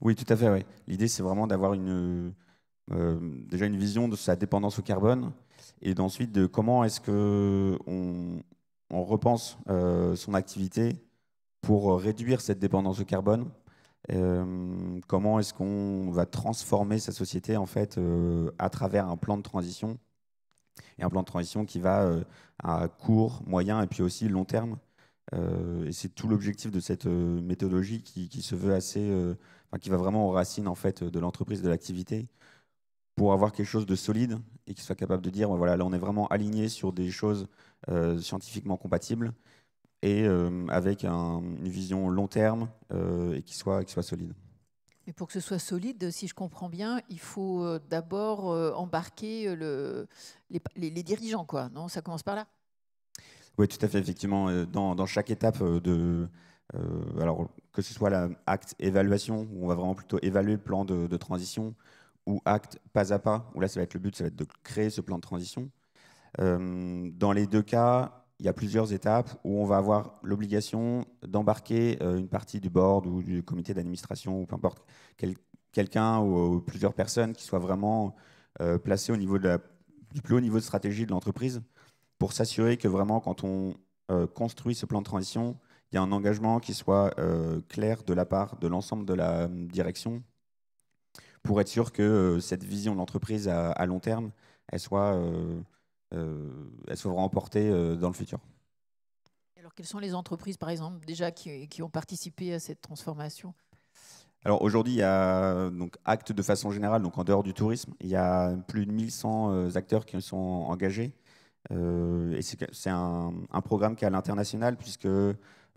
Oui, tout à fait. Ouais. L'idée c'est vraiment d'avoir déjà une vision de sa dépendance au carbone et d'ensuite de comment est-ce qu'on repense son activité pour réduire cette dépendance au carbone. Comment est-ce qu'on va transformer sa société en fait à travers un plan de transition et un plan de transition qui va à court, moyen et puis aussi long terme. Et c'est tout l'objectif de cette méthodologie qui se veut qui va vraiment aux racines en fait de l'entreprise, de l'activité, pour avoir quelque chose de solide et qui soit capable de dire voilà, là on est vraiment aligné sur des choses scientifiquement compatibles et avec une vision long terme et qui soit solide. Mais pour que ce soit solide, si je comprends bien, il faut d'abord embarquer les dirigeants, quoi. Non, ça commence par là. Oui, tout à fait. Effectivement, dans chaque étape alors que ce soit l'acte évaluation, où on va vraiment plutôt évaluer le plan de transition, ou acte pas à pas, où là ça va être de créer ce plan de transition. Dans les deux cas, il y a plusieurs étapes où on va avoir l'obligation d'embarquer une partie du board ou du comité d'administration, ou peu importe, quelqu'un ou plusieurs personnes qui soient vraiment placées au niveau du plus haut niveau de stratégie de l'entreprise, pour s'assurer que vraiment, quand on construit ce plan de transition, il y a un engagement qui soit clair de la part de l'ensemble de la direction, pour être sûr que cette vision de l'entreprise à long terme, elle soit vraiment portée dans le futur. Alors, quelles sont les entreprises, par exemple, déjà qui ont participé à cette transformation ? Alors aujourd'hui, il y a donc Acte de façon générale, donc en dehors du tourisme, il y a plus de 1100 acteurs qui sont engagés. Et c'est un programme qui est à l'international, puisque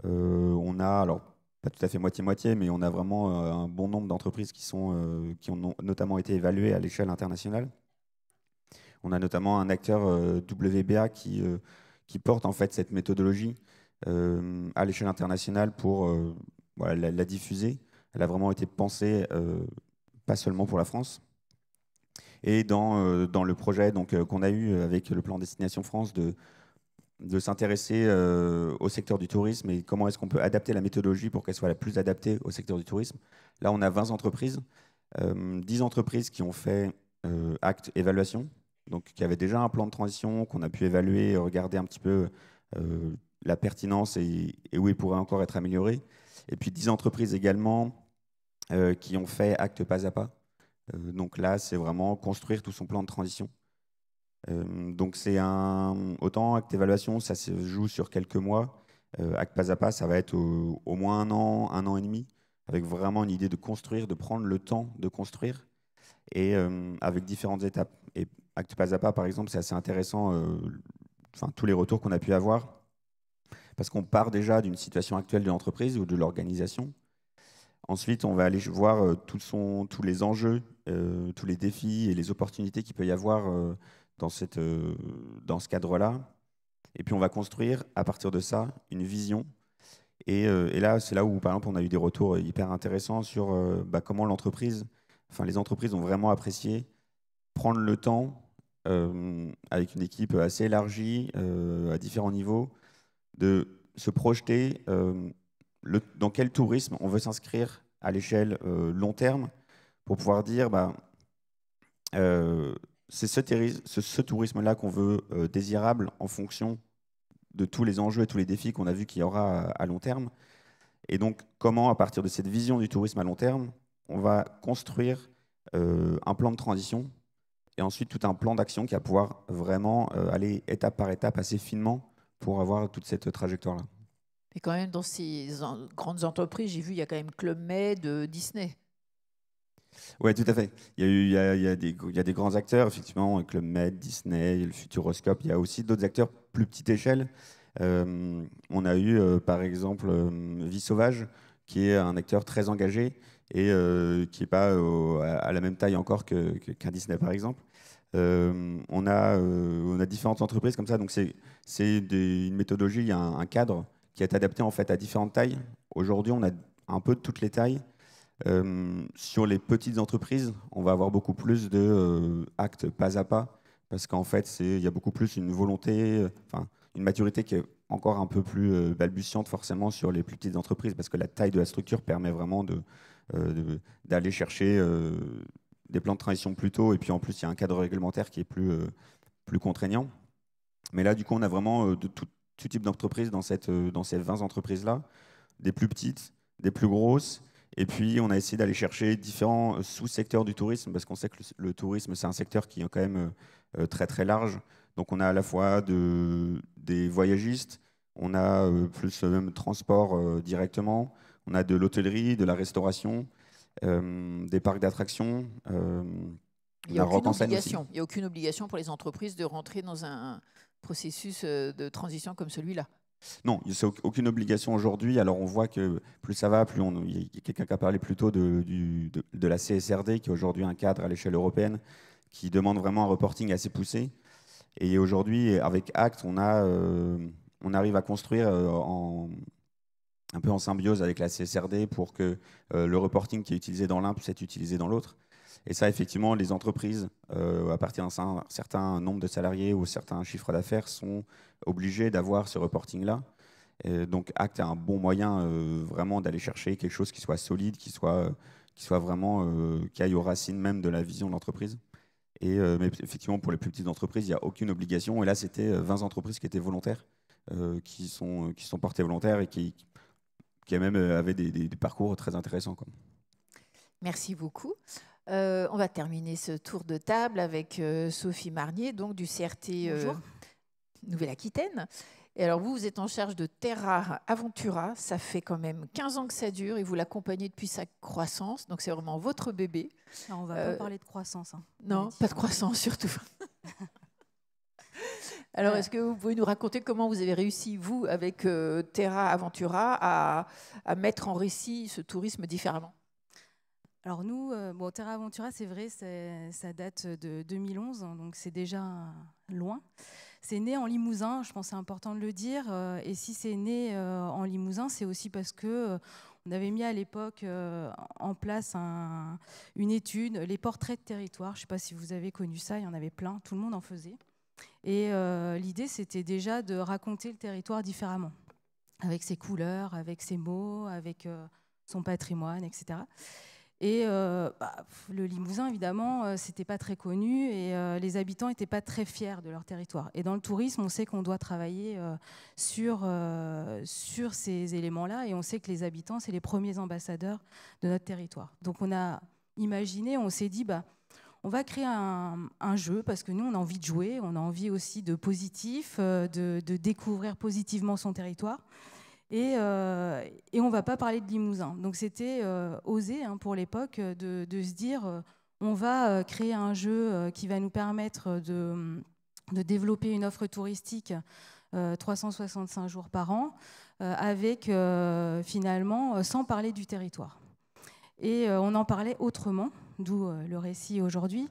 on a, alors pas tout à fait moitié-moitié, mais on a vraiment un bon nombre d'entreprises qui ont notamment été évaluées à l'échelle internationale. On a notamment un acteur WBA qui porte en fait cette méthodologie à l'échelle internationale pour la diffuser. Elle a vraiment été pensée pas seulement pour la France. Et dans le projet qu'on a eu avec le plan Destination France de s'intéresser au secteur du tourisme et comment est-ce qu'on peut adapter la méthodologie pour qu'elle soit la plus adaptée au secteur du tourisme. Là, on a 20 entreprises, 10 entreprises qui ont fait acte évaluation, donc qui avaient déjà un plan de transition, qu'on a pu évaluer, regarder un petit peu la pertinence et où il pourrait encore être amélioré. Et puis 10 entreprises également qui ont fait acte pas à pas. Donc là, c'est vraiment construire tout son plan de transition. Donc c'est autant acte évaluation, ça se joue sur quelques mois. Acte pas à pas, ça va être au moins un an et demi, avec vraiment une idée de construire, de prendre le temps de construire, et avec différentes étapes. Et acte pas à pas, par exemple, c'est assez intéressant, tous les retours qu'on a pu avoir, parce qu'on part déjà d'une situation actuelle de l'entreprise ou de l'organisation. Ensuite, on va aller voir tous les enjeux, tous les défis et les opportunités qu'il peut y avoir dans ce cadre-là. Et puis, on va construire, à partir de ça, une vision. Et là, c'est là où, par exemple, on a eu des retours hyper intéressants sur comment les entreprises ont vraiment apprécié prendre le temps, avec une équipe assez élargie, à différents niveaux, de se projeter dans quel tourisme on veut s'inscrire à l'échelle long terme, pour pouvoir dire c'est ce tourisme-là qu'on veut désirable en fonction de tous les enjeux et tous les défis qu'on a vus qu'il y aura à long terme. Et donc, comment, à partir de cette vision du tourisme à long terme, on va construire un plan de transition et ensuite tout un plan d'action qui va pouvoir vraiment aller étape par étape assez finement pour avoir toute cette trajectoire-là. Et quand même, dans ces grandes entreprises, j'ai vu, il y a quand même Club Med, Disney. Oui, tout à fait. Il y a des grands acteurs, effectivement, Club Med, Disney, le Futuroscope. Il y a aussi d'autres acteurs plus petite échelle. On a eu, par exemple, Vie Sauvage, qui est un acteur très engagé et qui n'est pas à la même taille encore qu'un Disney, par exemple. On a différentes entreprises comme ça. Donc, c'est une méthodologie, un cadre qui est adapté en fait à différentes tailles. Aujourd'hui, on a un peu de toutes les tailles. Sur les petites entreprises, on va avoir beaucoup plus de actes pas à pas, parce qu'en fait, il y a beaucoup plus une volonté, une maturité qui est encore un peu plus balbutiante forcément sur les plus petites entreprises, parce que la taille de la structure permet vraiment d'aller chercher des plans de transition plus tôt, et puis en plus, il y a un cadre réglementaire qui est plus contraignant. Mais là, du coup, on a vraiment de tout type d'entreprises dans ces 20 entreprises-là, des plus petites, des plus grosses. Et puis, on a essayé d'aller chercher différents sous-secteurs du tourisme, parce qu'on sait que le tourisme, c'est un secteur qui est quand même très, très large. Donc, on a à la fois des voyagistes, on a plus même transport directement, on a de l'hôtellerie, de la restauration, des parcs d'attractions. Il n'y a aucune obligation pour les entreprises de rentrer dans un processus de transition comme celui-là. Non, il n'y a aucune obligation aujourd'hui. Alors on voit que plus ça va, il y a quelqu'un qui a parlé plus tôt de la CSRD, qui est aujourd'hui un cadre à l'échelle européenne, qui demande vraiment un reporting assez poussé. Et aujourd'hui, avec ACT, on arrive à construire un peu en symbiose avec la CSRD pour que le reporting qui est utilisé dans l'un puisse être utilisé dans l'autre. Et ça, effectivement, les entreprises, à partir d'un certain nombre de salariés ou certains chiffres d'affaires, sont obligés d'avoir ce reporting-là. Donc, ACT est un bon moyen vraiment d'aller chercher quelque chose qui soit solide, qui soit vraiment, qui aille aux racines même de la vision de l'entreprise. Mais effectivement, pour les plus petites entreprises, il n'y a aucune obligation. Et là, c'était 20 entreprises qui étaient volontaires, qui sont portées volontaires et qui même avaient des parcours très intéressants, quoi. Merci beaucoup. On va terminer ce tour de table avec Sophie Marnier, donc du CRT Nouvelle-Aquitaine. Et alors, vous êtes en charge de Terra Aventura. Ça fait quand même 15 ans que ça dure et vous l'accompagnez depuis sa croissance. Donc, c'est vraiment votre bébé. Non, on ne va pas parler de croissance. Hein. Non, pas de croissance surtout. Alors, est-ce que vous pouvez nous raconter comment vous avez réussi, vous, avec Terra Aventura, à mettre en récit ce tourisme différemment ? Alors nous, Terra Aventura, c'est vrai, ça date de 2011, donc c'est déjà loin. C'est né en Limousin, je pense que c'est important de le dire. Et si c'est né en Limousin, c'est aussi parce que on avait mis à l'époque en place une étude, les portraits de territoire. Je ne sais pas si vous avez connu ça, il y en avait plein, tout le monde en faisait. Et l'idée, c'était déjà de raconter le territoire différemment, avec ses couleurs, avec ses mots, avec son patrimoine, etc. Et le Limousin, évidemment, c'était pas très connu et les habitants n'étaient pas très fiers de leur territoire. Et dans le tourisme, on sait qu'on doit travailler sur ces éléments-là et on sait que les habitants, c'est les premiers ambassadeurs de notre territoire. Donc on a imaginé, on s'est dit, on va créer un jeu parce que nous, on a envie de jouer, on a envie aussi de positif, de découvrir positivement son territoire. Et on ne va pas parler de Limousin. Donc c'était osé pour l'époque de se dire on va créer un jeu qui va nous permettre de développer une offre touristique 365 jours par an avec finalement sans parler du territoire. Et on en parlait autrement, d'où le récit aujourd'hui.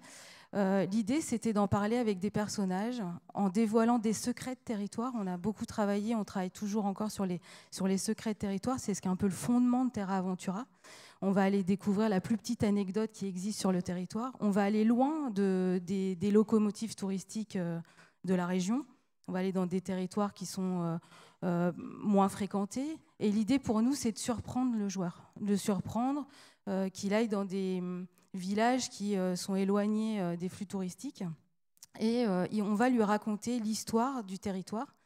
L'idée, c'était d'en parler avec des personnages, en dévoilant des secrets de territoire. On a beaucoup travaillé, on travaille toujours encore sur les secrets de territoire. C'est ce qui est un peu le fondement de Terra Aventura. On va aller découvrir la plus petite anecdote qui existe sur le territoire. On va aller loin des locomotives touristiques de la région. On va aller dans des territoires qui sont moins fréquentés. Et l'idée pour nous, c'est de surprendre le joueur, de le surprendre, qu'il aille dans des villages qui sont éloignés des flux touristiques et on va lui raconter l'histoire du territoire.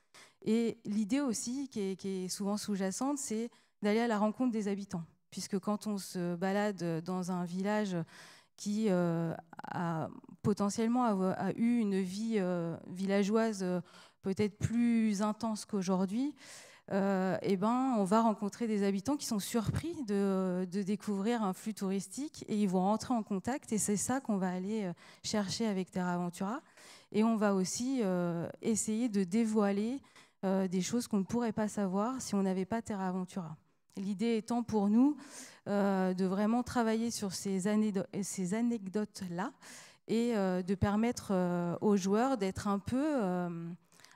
Et l'idée aussi, qui est souvent sous-jacente, c'est d'aller à la rencontre des habitants. Puisque quand on se balade dans un village qui a potentiellement a eu une vie villageoise peut-être plus intense qu'aujourd'hui, on va rencontrer des habitants qui sont surpris de découvrir un flux touristique et ils vont rentrer en contact et c'est ça qu'on va aller chercher avec Terra Aventura. Et on va aussi essayer de dévoiler des choses qu'on ne pourrait pas savoir si on n'avait pas Terra Aventura. L'idée étant pour nous de vraiment travailler sur ces anecdotes-là et de permettre aux joueurs d'être un peu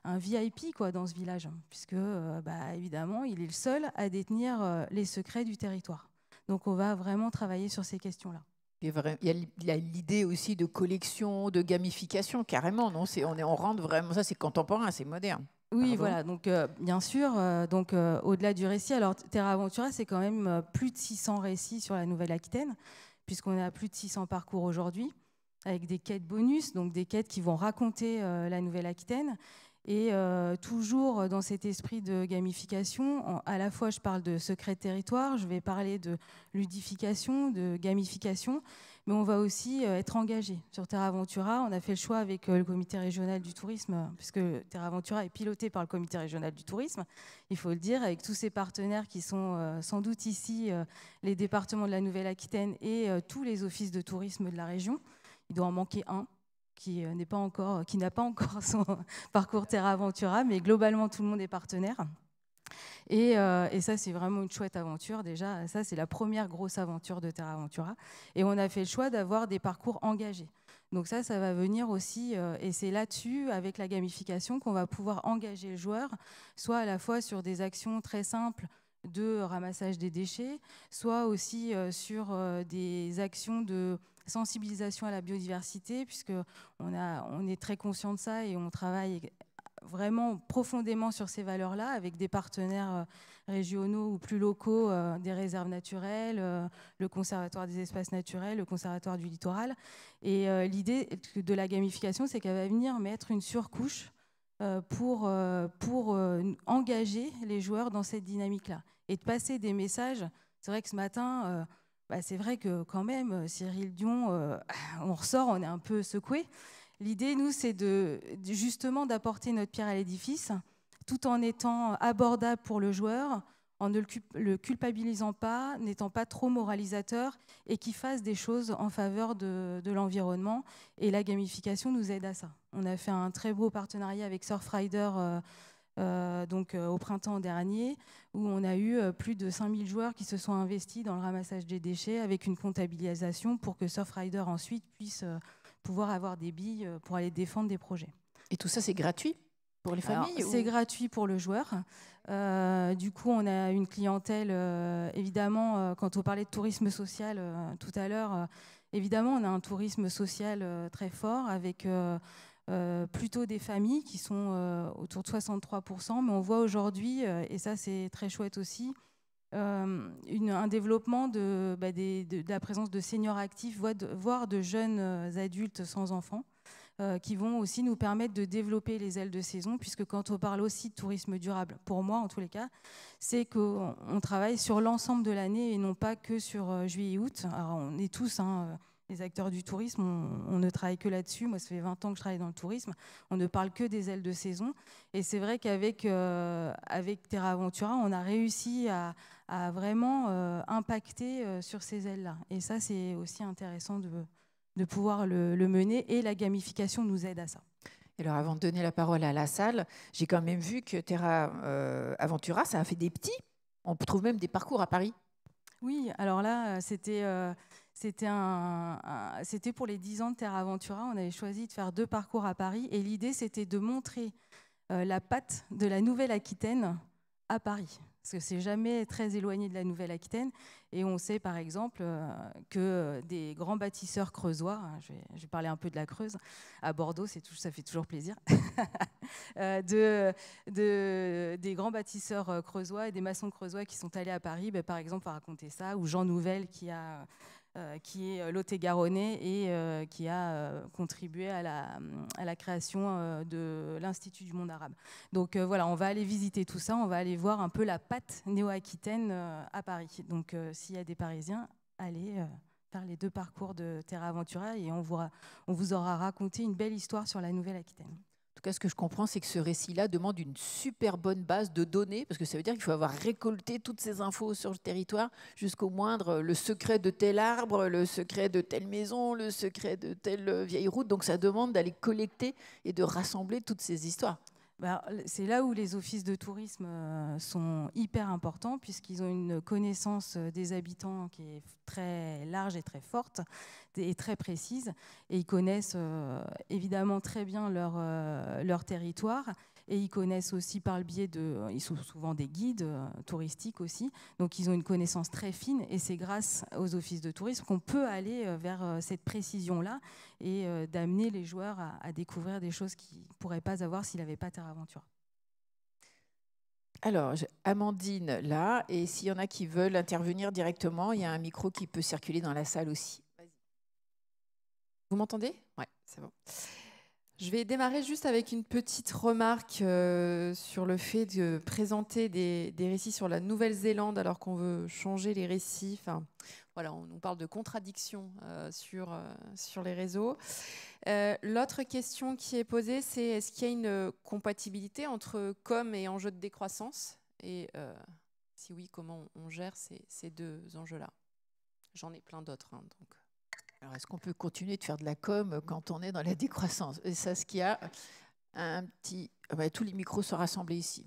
un VIP quoi, dans ce village, puisque évidemment, il est le seul à détenir les secrets du territoire. Donc on va vraiment travailler sur ces questions-là. Il y a l'idée aussi de collection, de gamification, carrément. Non, on rentre vraiment, ça c'est contemporain, c'est moderne. Oui, voilà, donc bien sûr, au-delà du récit, alors Terra Aventura, c'est quand même plus de 600 récits sur la Nouvelle-Aquitaine, puisqu'on a plus de 600 parcours aujourd'hui, avec des quêtes bonus, donc des quêtes qui vont raconter la Nouvelle-Aquitaine. Et toujours dans cet esprit de gamification, à la fois je parle de secret de territoire, je vais parler de ludification, de gamification, mais on va aussi être engagé. Sur Terra Aventura, on a fait le choix avec le comité régional du tourisme, puisque Terra Aventura est piloté par le comité régional du tourisme, il faut le dire, avec tous ses partenaires qui sont sans doute ici, les départements de la Nouvelle-Aquitaine et tous les offices de tourisme de la région. Il doit en manquer un qui n'a pas encore son parcours Terra Aventura, mais globalement, tout le monde est partenaire. Et ça, c'est vraiment une chouette aventure. Déjà, ça, c'est la première grosse aventure de Terra Aventura. Et on a fait le choix d'avoir des parcours engagés. Donc ça va venir aussi, et c'est là-dessus, avec la gamification, qu'on va pouvoir engager le joueur, soit à la fois sur des actions très simples de ramassage des déchets, soit aussi sur des actions de sensibilisation à la biodiversité, puisqu'on est très conscient de ça et on travaille vraiment profondément sur ces valeurs-là avec des partenaires régionaux ou plus locaux, des réserves naturelles, le Conservatoire des espaces naturels, le Conservatoire du littoral. Et l'idée de la gamification, c'est qu'elle va venir mettre une surcouche pour engager les joueurs dans cette dynamique-là et de passer des messages. C'est vrai que ce matin... c'est vrai que quand même, Cyril Dion, on ressort, on est un peu secoué. L'idée, nous, c'est justement d'apporter notre pierre à l'édifice, tout en étant abordable pour le joueur, en ne le culpabilisant pas, n'étant pas trop moralisateur, et qui fasse des choses en faveur de l'environnement. Et la gamification nous aide à ça. On a fait un très beau partenariat avec Surfrider au printemps dernier, où on a eu plus de 5000 joueurs qui se sont investis dans le ramassage des déchets avec une comptabilisation pour que Surfrider ensuite puisse pouvoir avoir des billes pour aller défendre des projets. Et tout ça, c'est gratuit pour les familles? C'est gratuit pour le joueur. Du coup, on a une clientèle, évidemment, quand on parlait de tourisme social tout à l'heure, évidemment, on a un tourisme social très fort avec... plutôt des familles qui sont autour de 63%, mais on voit aujourd'hui, et ça c'est très chouette aussi, un développement de la présence de seniors actifs, voire de jeunes adultes sans enfants, qui vont aussi nous permettre de développer les ailes de saison, puisque quand on parle aussi de tourisme durable, pour moi en tous les cas, c'est qu'on travaille sur l'ensemble de l'année et non pas que sur juillet et août. Alors on est tous... les acteurs du tourisme, on ne travaille que là-dessus. Moi, ça fait 20 ans que je travaille dans le tourisme. On ne parle que des ailes de saison. Et c'est vrai qu'avec avec Terra Aventura, on a réussi à vraiment impacter sur ces ailes-là. Et ça, c'est aussi intéressant de pouvoir le mener. Et la gamification nous aide à ça. Alors, avant de donner la parole à la salle, j'ai quand même vu que Terra Aventura, ça a fait des petits. On trouve même des parcours à Paris. Oui, alors là, c'était pour les 10 ans de Terra Aventura. On avait choisi de faire 2 parcours à Paris. Et l'idée, c'était de montrer la patte de la Nouvelle-Aquitaine à Paris. Parce que c'est jamais très éloigné de la Nouvelle-Aquitaine. Et on sait, par exemple, que des grands bâtisseurs creusois, je vais parler un peu de la Creuse, à Bordeaux, ça fait toujours plaisir, des grands bâtisseurs creusois et des maçons creusois qui sont allés à Paris, par exemple, à raconter ça, ou Jean Nouvel qui est lot-et-garonnais et qui a contribué à la création de l'Institut du monde arabe. Donc voilà, on va aller visiter tout ça, on va aller voir un peu la patte néo-aquitaine à Paris. Donc s'il y a des Parisiens, allez faire les 2 parcours de Terra Aventura et on vous aura raconté une belle histoire sur la Nouvelle-Aquitaine. En tout cas, ce que je comprends, c'est que ce récit-là demande une super bonne base de données, parce que ça veut dire qu'il faut avoir récolté toutes ces infos sur le territoire, jusqu'au moindre, le secret de tel arbre, le secret de telle maison, le secret de telle vieille route. Donc ça demande d'aller collecter et de rassembler toutes ces histoires. C'est là où les offices de tourisme sont hyper importants, puisqu'ils ont une connaissance des habitants qui est très large et très forte et très précise. Et ils connaissent évidemment très bien leur territoire. Et ils connaissent aussi par le biais ils sont souvent des guides touristiques aussi. Donc ils ont une connaissance très fine. Et c'est grâce aux offices de tourisme qu'on peut aller vers cette précision-là et d'amener les joueurs à découvrir des choses qu'ils ne pourraient pas avoir s'il n'avait pas Terra Aventura. Alors, Amandine, là, et s'il y en a qui veulent intervenir directement, il y a un micro qui peut circuler dans la salle aussi. Vous m'entendez? Ouais, c'est bon. Je vais démarrer juste avec une petite remarque sur le fait de présenter des récits sur la Nouvelle-Zélande alors qu'on veut changer les récits. Enfin, voilà, on nous parle de contradictions sur les réseaux. L'autre question qui est posée, c'est est-ce qu'il y a une compatibilité entre com et enjeux de décroissance? Et si oui, comment on gère ces 2 enjeux-là? J'en ai plein d'autres. Hein, donc. Alors, est-ce qu'on peut continuer de faire de la com quand on est dans la décroissance? Et ça, ce qu'il y a un petit... tous les micros sont rassemblés ici.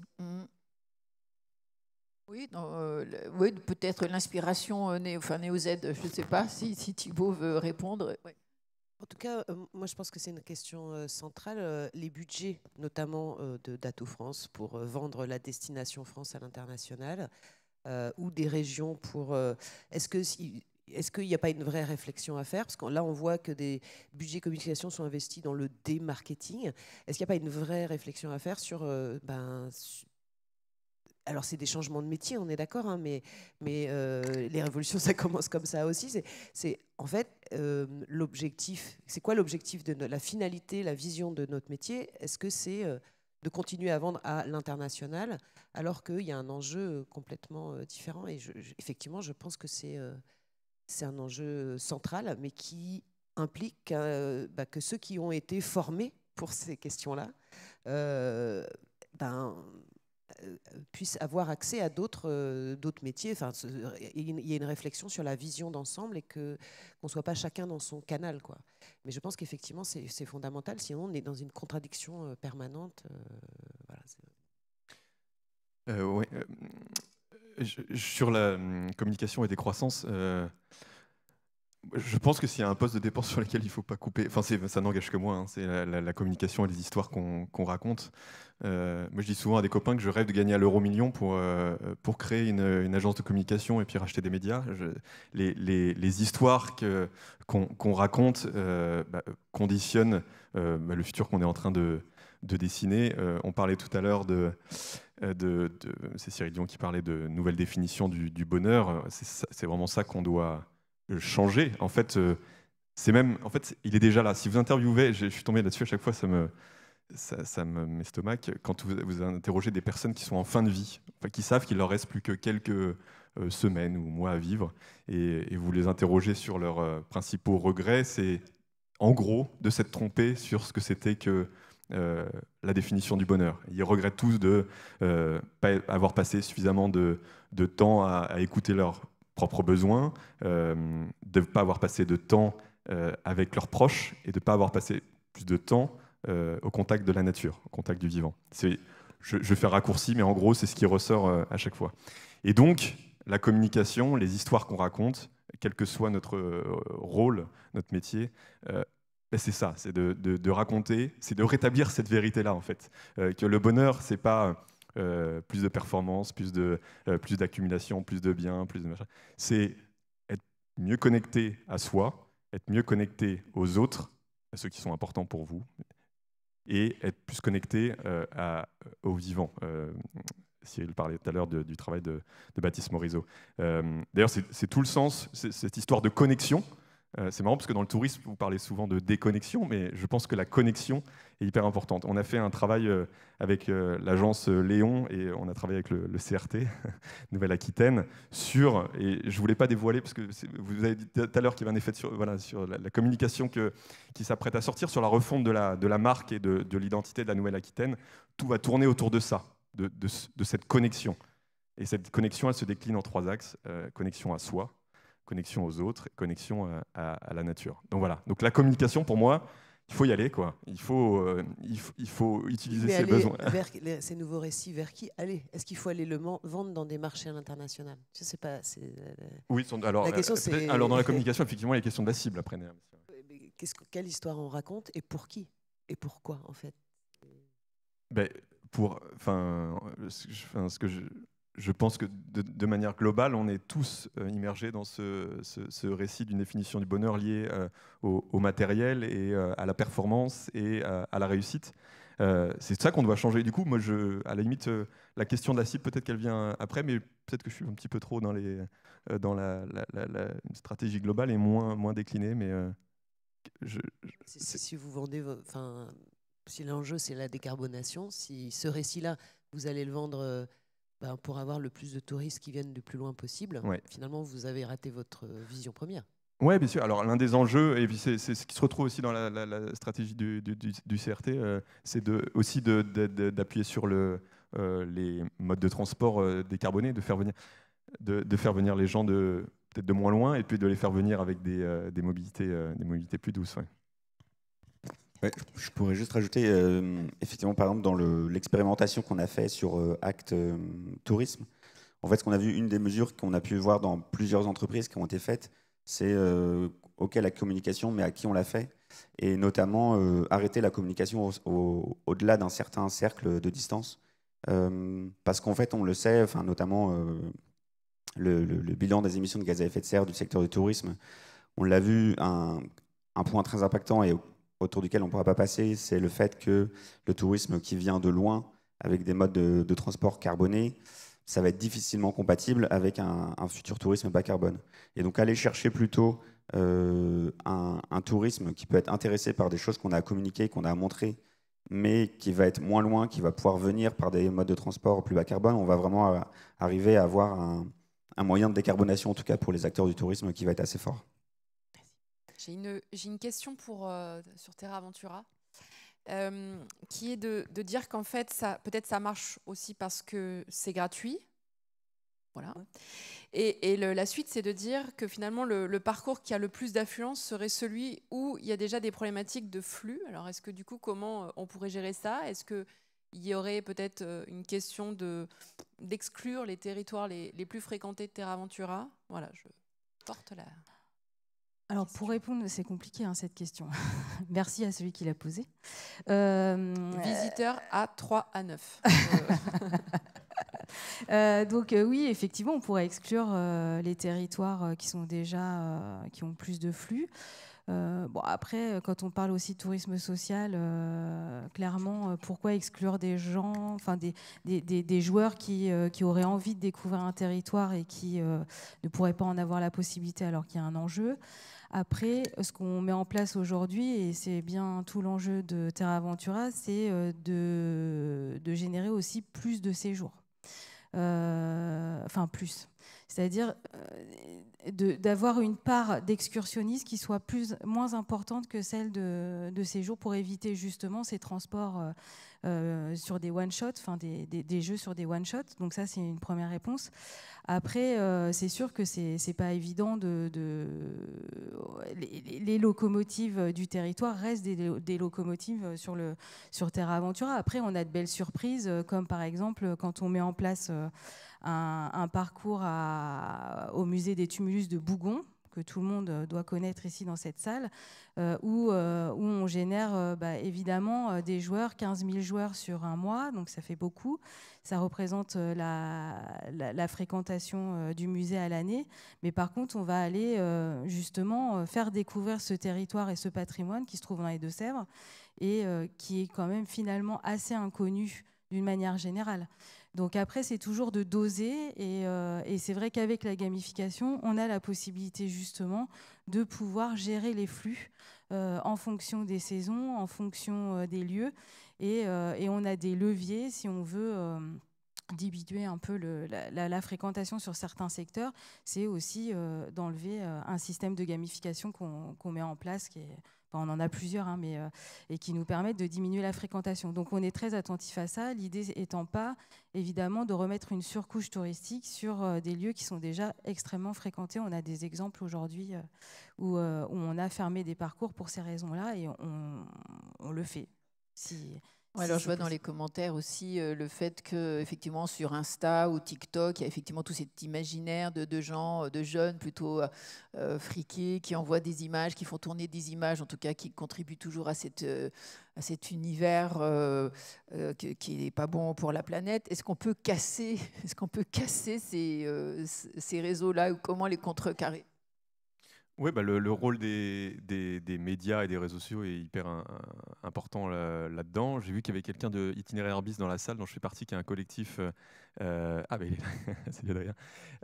Oui, oui, peut-être l'inspiration Néo-Z, je ne sais pas si Thibaut veut répondre. Ouais. En tout cas, moi je pense que c'est une question centrale. Les budgets, notamment d'Atout France, pour vendre la destination France à l'international, ou des régions pour... Est-ce qu'il n'y a pas une vraie réflexion à faire? Parce que là, on voit que des budgets communication sont investis dans le démarketing. Est-ce qu'il n'y a pas une vraie réflexion à faire sur... alors, c'est des changements de métier, on est d'accord, hein, mais les révolutions, ça commence comme ça aussi. C'est en fait, l'objectif... C'est quoi l'objectif de la finalité, la vision de notre métier? Est-ce que c'est de continuer à vendre à l'international alors qu'il y a un enjeu complètement différent? Et effectivement, je pense que c'est un enjeu central, mais qui implique que ceux qui ont été formés pour ces questions-là puissent avoir accès à d'autres métiers. Enfin, il y a une réflexion sur la vision d'ensemble et qu'on ne soit pas chacun dans son canal, quoi. Mais je pense qu'effectivement, c'est fondamental, sinon on est dans une contradiction permanente. Voilà, ouais. Sur la communication et décroissance, je pense que s'il y a un poste de dépense sur lequel il ne faut pas couper, enfin ça n'engage que moi, hein, c'est la communication et les histoires qu'on raconte. Moi je dis souvent à des copains que je rêve de gagner à l'euro-million pour créer une agence de communication et puis racheter des médias. Les histoires qu'on raconte conditionnent le futur qu'on est en train de dessiner. On parlait tout à l'heure c'est Cyril Dion qui parlait de nouvelle définition du bonheur. C'est vraiment ça qu'on doit changer. En fait, il est déjà là. Si vous interviewez, je suis tombé là-dessus à chaque fois, ça m'estomaque quand vous interrogez des personnes qui sont en fin de vie, qui savent qu'il leur reste plus que quelques semaines ou mois à vivre, et vous les interrogez sur leurs principaux regrets. C'est en gros de s'être trompé sur ce que c'était que la définition du bonheur. Ils regrettent tous de ne pas avoir passé suffisamment de temps à écouter leurs propres besoins, de ne pas avoir passé de temps avec leurs proches et de ne pas avoir passé plus de temps au contact de la nature, au contact du vivant. Je fais raccourci, mais en gros, c'est ce qui ressort à chaque fois. Et donc, la communication, les histoires qu'on raconte, quel que soit notre rôle, notre métier, c'est ça, c'est de raconter, c'est de rétablir cette vérité-là, en fait. Que le bonheur, c'est pas plus de performance, plus d'accumulation, plus de biens, plus de machin. C'est être mieux connecté à soi, être mieux connecté aux autres, à ceux qui sont importants pour vous, et être plus connecté au vivant. Cyril parlait tout à l'heure du travail de Baptiste Morisot. D'ailleurs, c'est tout le sens, cette histoire de connexion. C'est marrant parce que dans le tourisme, vous parlez souvent de déconnexion, mais je pense que la connexion est hyper importante. On a fait un travail avec l'agence Léon et on a travaillé avec le CRT, Nouvelle-Aquitaine, et je ne voulais pas dévoiler, parce que vous avez dit tout à l'heure qu'il y avait un effet sur la communication qui s'apprête à sortir, sur la refonte de la marque et de l'identité de la Nouvelle-Aquitaine. Tout va tourner autour de ça, de cette connexion. Et cette connexion, elle se décline en 3 axes. Connexion à soi, connexion aux autres, connexion à la nature. Donc voilà. Donc la communication, pour moi, il faut y aller, quoi. Il faut utiliser ses besoins. Vers ces nouveaux récits, vers qui aller? Est-ce qu'il faut aller le vendre dans des marchés à l'international? Je sais pas. Oui, alors, alors dans la communication, effectivement, il y a la question de la cible après. Quelle histoire on raconte et pour qui? Et pourquoi, en fait? Je pense que de manière globale, on est tous immergés dans ce récit d'une définition du bonheur lié au matériel et à la performance et à la réussite. C'est ça qu'on doit changer. Du coup, moi, à la limite, la question de la cible, peut-être qu'elle vient après, mais peut-être que je suis un petit peu trop dans une stratégie globale et moins déclinée. Mais si vous vendez, si l'enjeu c'est la décarbonation, si ce récit-là, vous allez le vendre. Pour avoir le plus de touristes qui viennent le plus loin possible, finalement, vous avez raté votre vision première. Oui, bien sûr. Alors, l'un des enjeux, et puis c'est ce qui se retrouve aussi dans la stratégie du CRT, c'est aussi d'appuyer sur les modes de transport décarbonés, de faire venir les gens peut-être de moins loin, et puis de les faire venir avec des mobilités plus douces. Ouais. Ouais, je pourrais juste rajouter, effectivement, par exemple, dans l'expérimentation qu'on a fait sur Acte Tourisme, en fait, ce qu'on a vu, une des mesures qu'on a pu voir dans plusieurs entreprises qui ont été faites, c'est OK, la communication, mais à qui on l'a fait? Et notamment, arrêter la communication au-delà d'un certain cercle de distance. Parce qu'en fait, on le sait, notamment le bilan des émissions de gaz à effet de serre du secteur du tourisme, on l'a vu, un point très impactant et autour duquel on ne pourra pas passer, c'est le fait que le tourisme qui vient de loin, avec des modes de transport carbonés, ça va être difficilement compatible avec un futur tourisme bas carbone. Et donc aller chercher plutôt un tourisme qui peut être intéressé par des choses qu'on a communiquées, qu'on a montrées, mais qui va être moins loin, qui va pouvoir venir par des modes de transport plus bas carbone, on va vraiment arriver à avoir un moyen de décarbonation, en tout cas pour les acteurs du tourisme, qui va être assez fort. J'ai une question sur Terra Ventura, qui est de dire qu'en fait, peut-être ça marche aussi parce que c'est gratuit. Voilà. Et la suite, c'est de dire que finalement, le parcours qui a le plus d'affluence serait celui où il y a déjà des problématiques de flux. Alors, est-ce que du coup, comment on pourrait gérer ça? Est-ce qu'il y aurait peut-être une question d'exclure les territoires les plus fréquentés de Terra Ventura? Voilà, je porte la... Alors, pour répondre, c'est compliqué cette question. Merci à celui qui l'a posée. Visiteur à 3 à 9. Donc oui, effectivement, on pourrait exclure les territoires qui ont plus de flux. Après, quand on parle aussi de tourisme social, clairement, pourquoi exclure des gens, des joueurs qui auraient envie de découvrir un territoire et qui ne pourraient pas en avoir la possibilité alors qu'il y a un enjeu? Après, ce qu'on met en place aujourd'hui, et c'est bien tout l'enjeu de Terra Ventura, c'est de générer aussi plus de séjours. Plus. C'est-à-dire d'avoir une part d'excursionnistes qui soit moins importante que celle de séjour pour éviter justement ces transports sur des one-shots, des jeux sur des one-shots. Donc ça, c'est une première réponse. Après, c'est sûr que c'est pas évident les locomotives du territoire restent des locomotives sur Terra Ventura. Après, on a de belles surprises, comme par exemple quand on met en place un parcours au musée des tumulus de Bougon, que tout le monde doit connaître ici dans cette salle, où on génère évidemment des joueurs, 15 000 joueurs sur un mois, donc ça fait beaucoup. Ça représente la fréquentation du musée à l'année. Mais par contre, on va aller justement faire découvrir ce territoire et ce patrimoine qui se trouve dans les Deux-Sèvres et qui est quand même finalement assez inconnu d'une manière générale. Donc après, c'est toujours de doser et c'est vrai qu'avec la gamification, on a la possibilité justement de pouvoir gérer les flux en fonction des saisons, en fonction des lieux et on a des leviers si on veut diminuer un peu la fréquentation sur certains secteurs. C'est aussi d'enlever un système de gamification qu'on met en place qui est... On en a plusieurs, hein, et qui nous permettent de diminuer la fréquentation. Donc on est très attentif à ça, l'idée étant pas, évidemment, de remettre une surcouche touristique sur des lieux qui sont déjà extrêmement fréquentés. On a des exemples aujourd'hui où on a fermé des parcours pour ces raisons-là, et on le fait. Alors je vois dans les commentaires aussi le fait que effectivement sur Insta ou TikTok, il y a effectivement tout cet imaginaire de gens, de jeunes plutôt friqués, qui envoient des images, qui font tourner des images, en tout cas qui contribuent toujours à cet univers qui n'est pas bon pour la planète. Est-ce qu'on peut casser ces réseaux-là, ou comment les contrecarrer? Oui, bah le rôle des médias et des réseaux sociaux est hyper important là-dedans. J'ai vu qu'il y avait quelqu'un de Itinéraire Bis dans la salle, dont je fais partie, qui est un collectif. Ah, ben il est là, c'est bien derrière.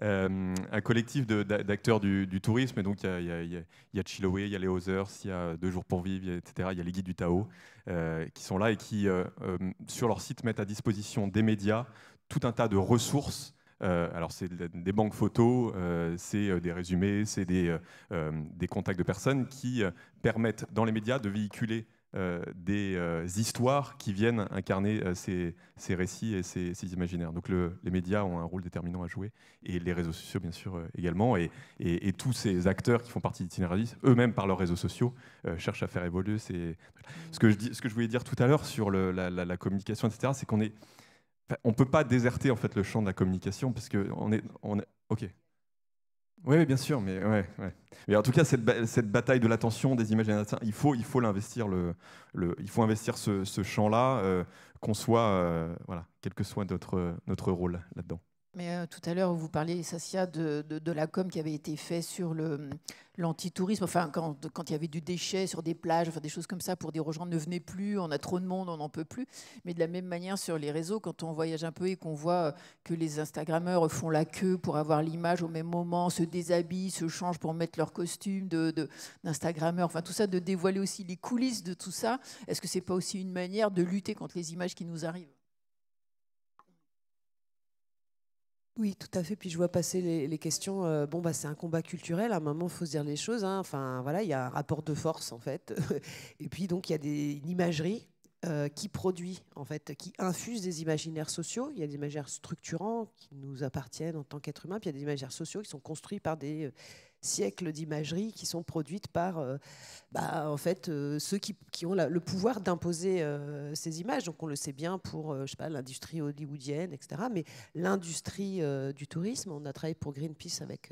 Un collectif d'acteurs du tourisme. Et donc, il y a Chiloé, il y a les Others, il y a 2 jours pour vivre, etc. Il y a les guides du Tao qui sont là et qui, sur leur site, mettent à disposition des médias tout un tas de ressources. Alors c'est des banques photos, c'est des résumés, c'est des contacts de personnes qui permettent dans les médias de véhiculer des histoires qui viennent incarner ces récits et ces imaginaires. Donc les médias ont un rôle déterminant à jouer, et les réseaux sociaux bien sûr également, et tous ces acteurs qui font partie d'Itinéraire, eux-mêmes par leurs réseaux sociaux cherchent à faire évoluer ce que je voulais dire tout à l'heure sur la communication, etc. C'est qu'on est... On ne peut pas déserter en fait le champ de la communication, parce que on est ok. Oui, bien sûr, mais ouais. Mais en tout cas, cette bataille de l'attention, des images, il faut l'investir il faut investir ce champ-là, qu'on soit voilà, quel que soit notre rôle là-dedans. Mais tout à l'heure, vous parliez, Sassia, de la com qui avait été faite sur l'antitourisme. Enfin, quand il y avait du déchet sur des plages, enfin, des choses comme ça, pour dire aux gens ne venez plus, on a trop de monde, on n'en peut plus. Mais de la même manière, sur les réseaux, quand on voyage un peu et qu'on voit que les Instagrammeurs font la queue pour avoir l'image au même moment, se déshabillent, se changent pour mettre leur costume d'Instagrammeur, enfin tout ça, de dévoiler aussi les coulisses de tout ça, est-ce que c'est pas aussi une manière de lutter contre les images qui nous arrivent? Oui, tout à fait. Puis je vois passer les questions. C'est un combat culturel. À un moment, il faut se dire les choses, hein. Enfin, voilà, il y a un rapport de force, en fait. Et puis, donc, il y a une imagerie qui produit, en fait, qui infuse des imaginaires sociaux. Il y a des imaginaires structurants qui nous appartiennent en tant qu'êtres humains. Puis il y a des imaginaires sociaux qui sont construits par des siècles d'imagerie qui sont produites par en fait, ceux qui ont le pouvoir d'imposer ces images. Donc on le sait bien pour je sais pas, l'industrie hollywoodienne, etc. Mais l'industrie du tourisme, on a travaillé pour Greenpeace avec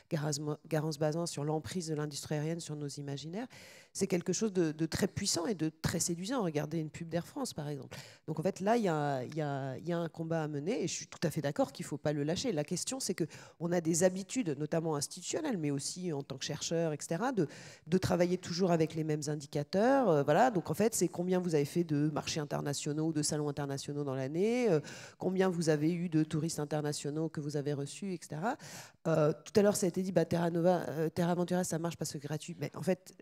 Garance Bazin sur l'emprise de l'industrie aérienne sur nos imaginaires. C'est quelque chose de très puissant et de très séduisant. Regardez une pub d'Air France, par exemple. Donc en fait, là, il y a un combat à mener, et je suis tout à fait d'accord qu'il ne faut pas le lâcher. La question, c'est qu'on a des habitudes, notamment institutionnelles, mais aussi en tant que chercheur, etc., de travailler toujours avec les mêmes indicateurs. Voilà. Donc en fait, c'est combien vous avez fait de marchés internationaux, de salons internationaux dans l'année, combien vous avez eu de touristes internationaux que vous avez reçus, etc. Tout à l'heure, ça a été dit, Terra Ventura, ça marche parce que c'est gratuit. Mais en fait...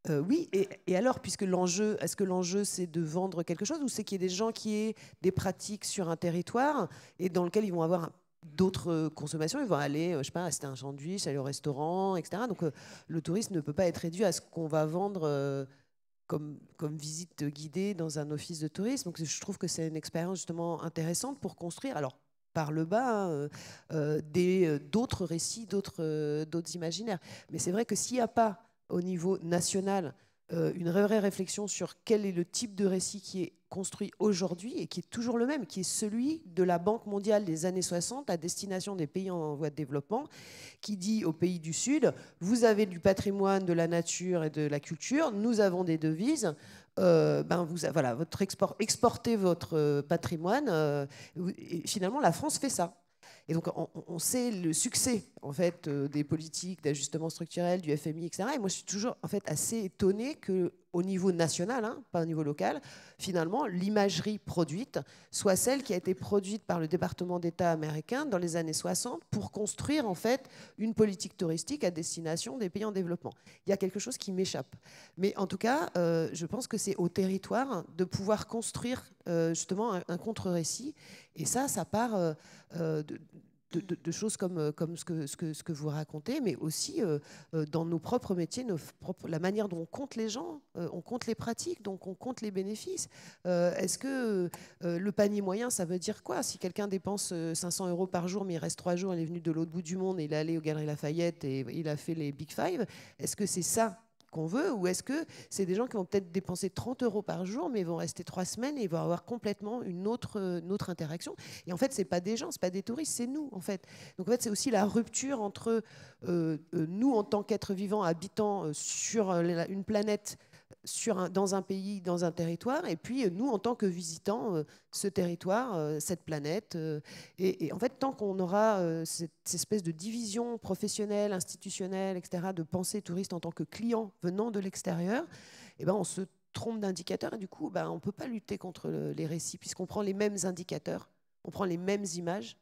oui, et alors, puisque est-ce que l'enjeu c'est de vendre quelque chose, ou c'est qu'il y ait des gens qui aient des pratiques sur un territoire et dans lequel ils vont avoir d'autres consommations, ils vont aller, je sais pas, acheter un sandwich, aller au restaurant, etc. Donc le tourisme ne peut pas être réduit à ce qu'on va vendre comme visite guidée dans un office de tourisme. Donc je trouve que c'est une expérience justement intéressante pour construire, alors par le bas, d'autres récits, d'autres imaginaires. Mais c'est vrai que s'il n'y a pas au niveau national une vraie réflexion sur quel est le type de récit qui est construit aujourd'hui et qui est toujours le même, qui est celui de la Banque mondiale des années 60 à destination des pays en voie de développement, qui dit aux pays du Sud, vous avez du patrimoine, de la nature et de la culture, nous avons des devises, exportez votre patrimoine. Et finalement, la France fait ça. Et donc, on sait le succès en fait, des politiques d'ajustement structurel, du FMI, etc. Et moi, je suis toujours en fait, assez étonnée que au niveau national, hein, pas au niveau local, finalement, l'imagerie produite soit celle qui a été produite par le département d'État américain dans les années 60 pour construire en fait une politique touristique à destination des pays en développement. Il y a quelque chose qui m'échappe. Mais en tout cas, je pense que c'est au territoire de pouvoir construire justement un contre-récit. Et ça part de choses comme ce que vous racontez, mais aussi dans nos propres métiers, la manière dont on compte les gens, on compte les pratiques, donc on compte les bénéfices. Est-ce que le panier moyen, ça veut dire quoi? Si quelqu'un dépense 500 € par jour, mais il reste 3 jours, il est venu de l'autre bout du monde, il est allé aux Galeries Lafayette et il a fait les Big Five, est-ce que c'est ça qu'on veut, ou est-ce que c'est des gens qui vont peut-être dépenser 30 € par jour, mais ils vont rester 3 semaines et ils vont avoir complètement une autre interaction. Et en fait, c'est pas des gens, c'est pas des touristes, c'est nous, en fait. Donc en fait, c'est aussi la rupture entre nous, en tant qu'êtres vivants, habitant sur une planète, dans un pays, dans un territoire, et puis nous, en tant que visitants, ce territoire, cette planète. Et en fait, tant qu'on aura cette espèce de division professionnelle, institutionnelle, etc., de pensée touriste en tant que client venant de l'extérieur, eh ben, on se trompe d'indicateur et du coup, ben, on ne peut pas lutter contre les récits, puisqu'on prend les mêmes indicateurs, on prend les mêmes images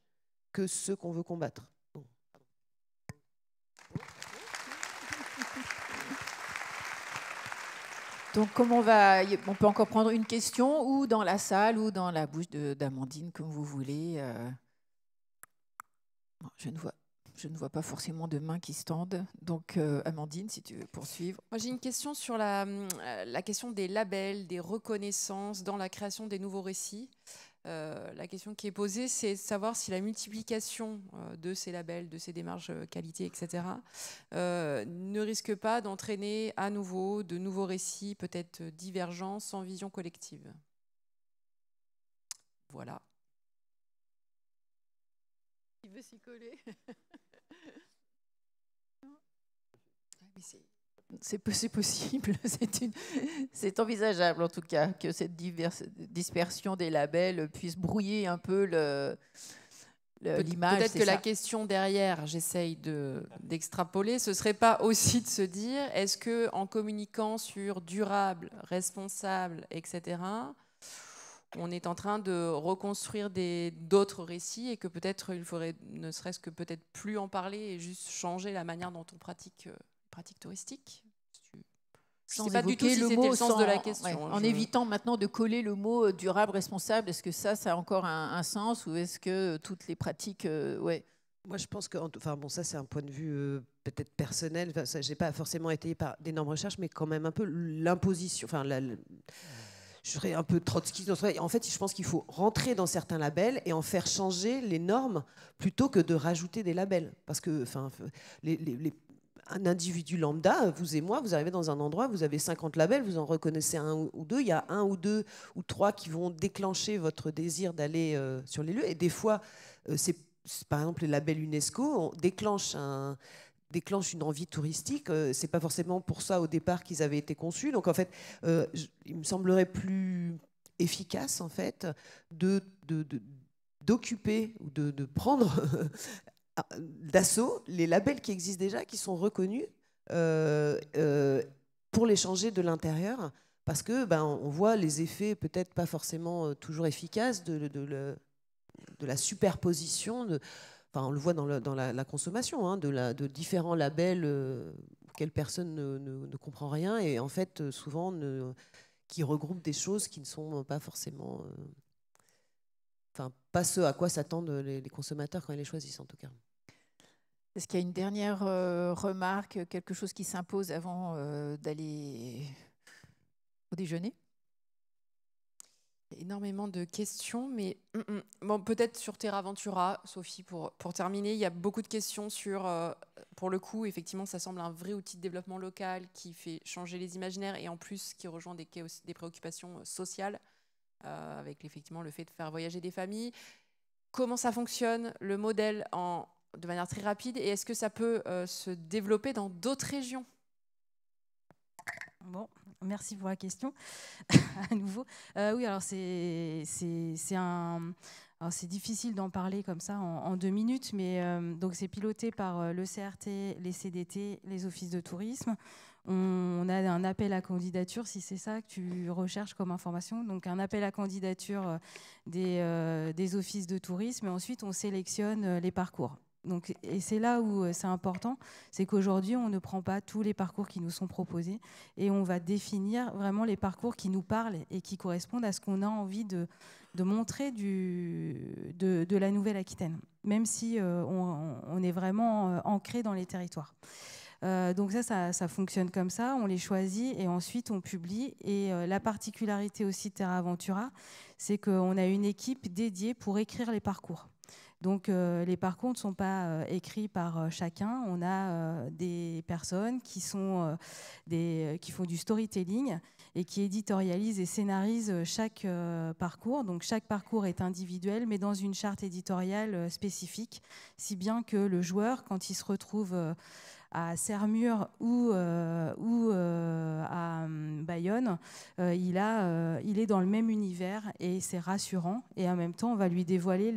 que ceux qu'on veut combattre. Donc, on peut encore prendre une question, ou dans la salle, ou dans la bouche d'Amandine, comme vous voulez. Je ne vois pas forcément de mains qui se tendent. Donc, Amandine, si tu veux poursuivre. Moi, j'ai une question sur la question des labels, des reconnaissances dans la création des nouveaux récits. La question qui est posée, c'est de savoir si la multiplication de ces labels, de ces démarches qualité, etc., ne risque pas d'entraîner à nouveau de nouveaux récits, peut-être divergents, sans vision collective. Voilà. Il veut s'y coller. C'est possible, c'est envisageable en tout cas que cette dispersion des labels puisse brouiller un peu l'image. Peut-être que la question derrière, j'essaye d'extrapoler, ce serait pas aussi de se dire, est-ce que en communiquant sur durable, responsable, etc., on est en train de reconstruire d'autres récits et que peut-être il faudrait ne serait-ce que peut-être plus en parler et juste changer la manière dont on pratique touristique. Je ne sais pas du tout si c'était le sens de la question. En évitant maintenant de coller le mot durable, responsable, est-ce que ça a encore un sens, ou est-ce que toutes les pratiques... Moi, je pense que, enfin bon, ça c'est un point de vue peut-être personnel. Enfin, ça, j'ai pas forcément été par d'énormes recherches, mais quand même un peu l'imposition. Enfin, je serais un peu trotskiste. En fait, je pense qu'il faut rentrer dans certains labels et en faire changer les normes plutôt que de rajouter des labels, parce que, enfin, un individu lambda, vous et moi, vous arrivez dans un endroit, vous avez 50 labels, vous en reconnaissez un ou deux, il y a un ou deux ou trois qui vont déclencher votre désir d'aller sur les lieux. Et des fois, c'est par exemple les labels UNESCO, on déclenche une envie touristique. C'est pas forcément pour ça au départ qu'ils avaient été conçus. Donc en fait, il me semblerait plus efficace en fait d'occuper ou de prendre d'assaut les labels qui existent déjà, qui sont reconnus, pour les changer de l'intérieur, parce que on voit les effets peut-être pas forcément toujours efficaces de la superposition enfin, on le voit dans la consommation, hein, de différents labels auxquels personne ne comprend rien, et en fait souvent qui regroupent des choses qui ne sont pas forcément enfin pas ce à quoi s'attendent les consommateurs quand ils les choisissent en tout cas. Est-ce qu'il y a une dernière remarque, quelque chose qui s'impose avant d'aller au déjeuner? Énormément de questions, mais bon, peut-être sur Terra Ventura, Sophie, pour terminer, il y a beaucoup de questions sur, pour le coup, effectivement, ça semble un vrai outil de développement local qui fait changer les imaginaires et en plus qui rejoint des préoccupations sociales, avec effectivement le fait de faire voyager des familles. Comment ça fonctionne, le modèle de manière très rapide, et est-ce que ça peut se développer dans d'autres régions? Bon, merci pour la question. À nouveau. Oui, alors c'est difficile d'en parler comme ça en 2 minutes, mais donc c'est piloté par le CRT, les CDT, les offices de tourisme. On a un appel à candidature, si c'est ça que tu recherches comme information. Donc un appel à candidature des offices de tourisme et ensuite on sélectionne les parcours. Donc, et c'est là où c'est important, c'est qu'aujourd'hui on ne prend pas tous les parcours qui nous sont proposés et on va définir vraiment les parcours qui nous parlent et qui correspondent à ce qu'on a envie de montrer de la Nouvelle-Aquitaine, même si on est vraiment ancré dans les territoires. Donc ça fonctionne comme ça, on les choisit et ensuite on publie. Et la particularité aussi de Terra Aventura, c'est qu'on a une équipe dédiée pour écrire les parcours. Donc les parcours ne sont pas écrits par chacun. On a des personnes qui font du storytelling et qui éditorialisent et scénarisent chaque parcours. Donc chaque parcours est individuel, mais dans une charte éditoriale spécifique, si bien que le joueur, quand il se retrouve à Sermur ou à Bayonne, il est dans le même univers et c'est rassurant. Et en même temps, on va lui dévoiler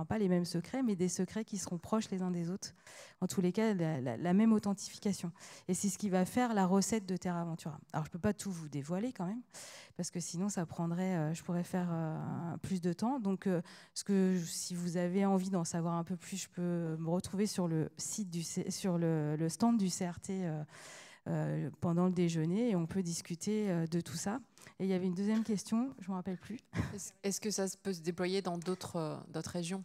pas les mêmes secrets, mais des secrets qui seront proches les uns des autres. En tous les cas, la même authentification. Et c'est ce qui va faire la recette de Terra Aventura. Alors, je ne peux pas tout vous dévoiler quand même, parce que sinon, ça prendrait, je pourrais faire plus de temps. Donc, si vous avez envie d'en savoir un peu plus, je peux me retrouver sur le site sur le stand du CRT pendant le déjeuner et on peut discuter de tout ça. Et il y avait une deuxième question, je ne me rappelle plus. Est-ce que ça peut se déployer dans d'autres régions ?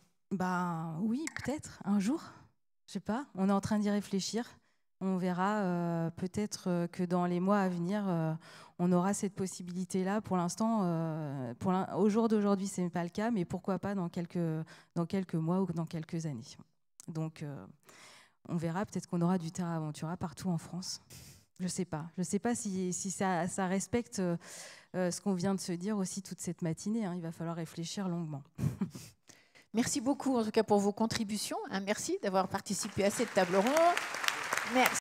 Oui, peut-être, un jour. Je ne sais pas, on est en train d'y réfléchir. On verra peut-être que dans les mois à venir, on aura cette possibilité-là. Pour l'instant, au jour d'aujourd'hui, ce n'est pas le cas, mais pourquoi pas dans quelques mois ou dans quelques années. Donc, on verra, peut-être qu'on aura du Terra Aventura partout en France. Je ne sais pas. Je ne sais pas si ça respecte ce qu'on vient de se dire aussi toute cette matinée. Il va falloir réfléchir longuement. Merci beaucoup, en tout cas, pour vos contributions. Merci d'avoir participé à cette table ronde. Merci.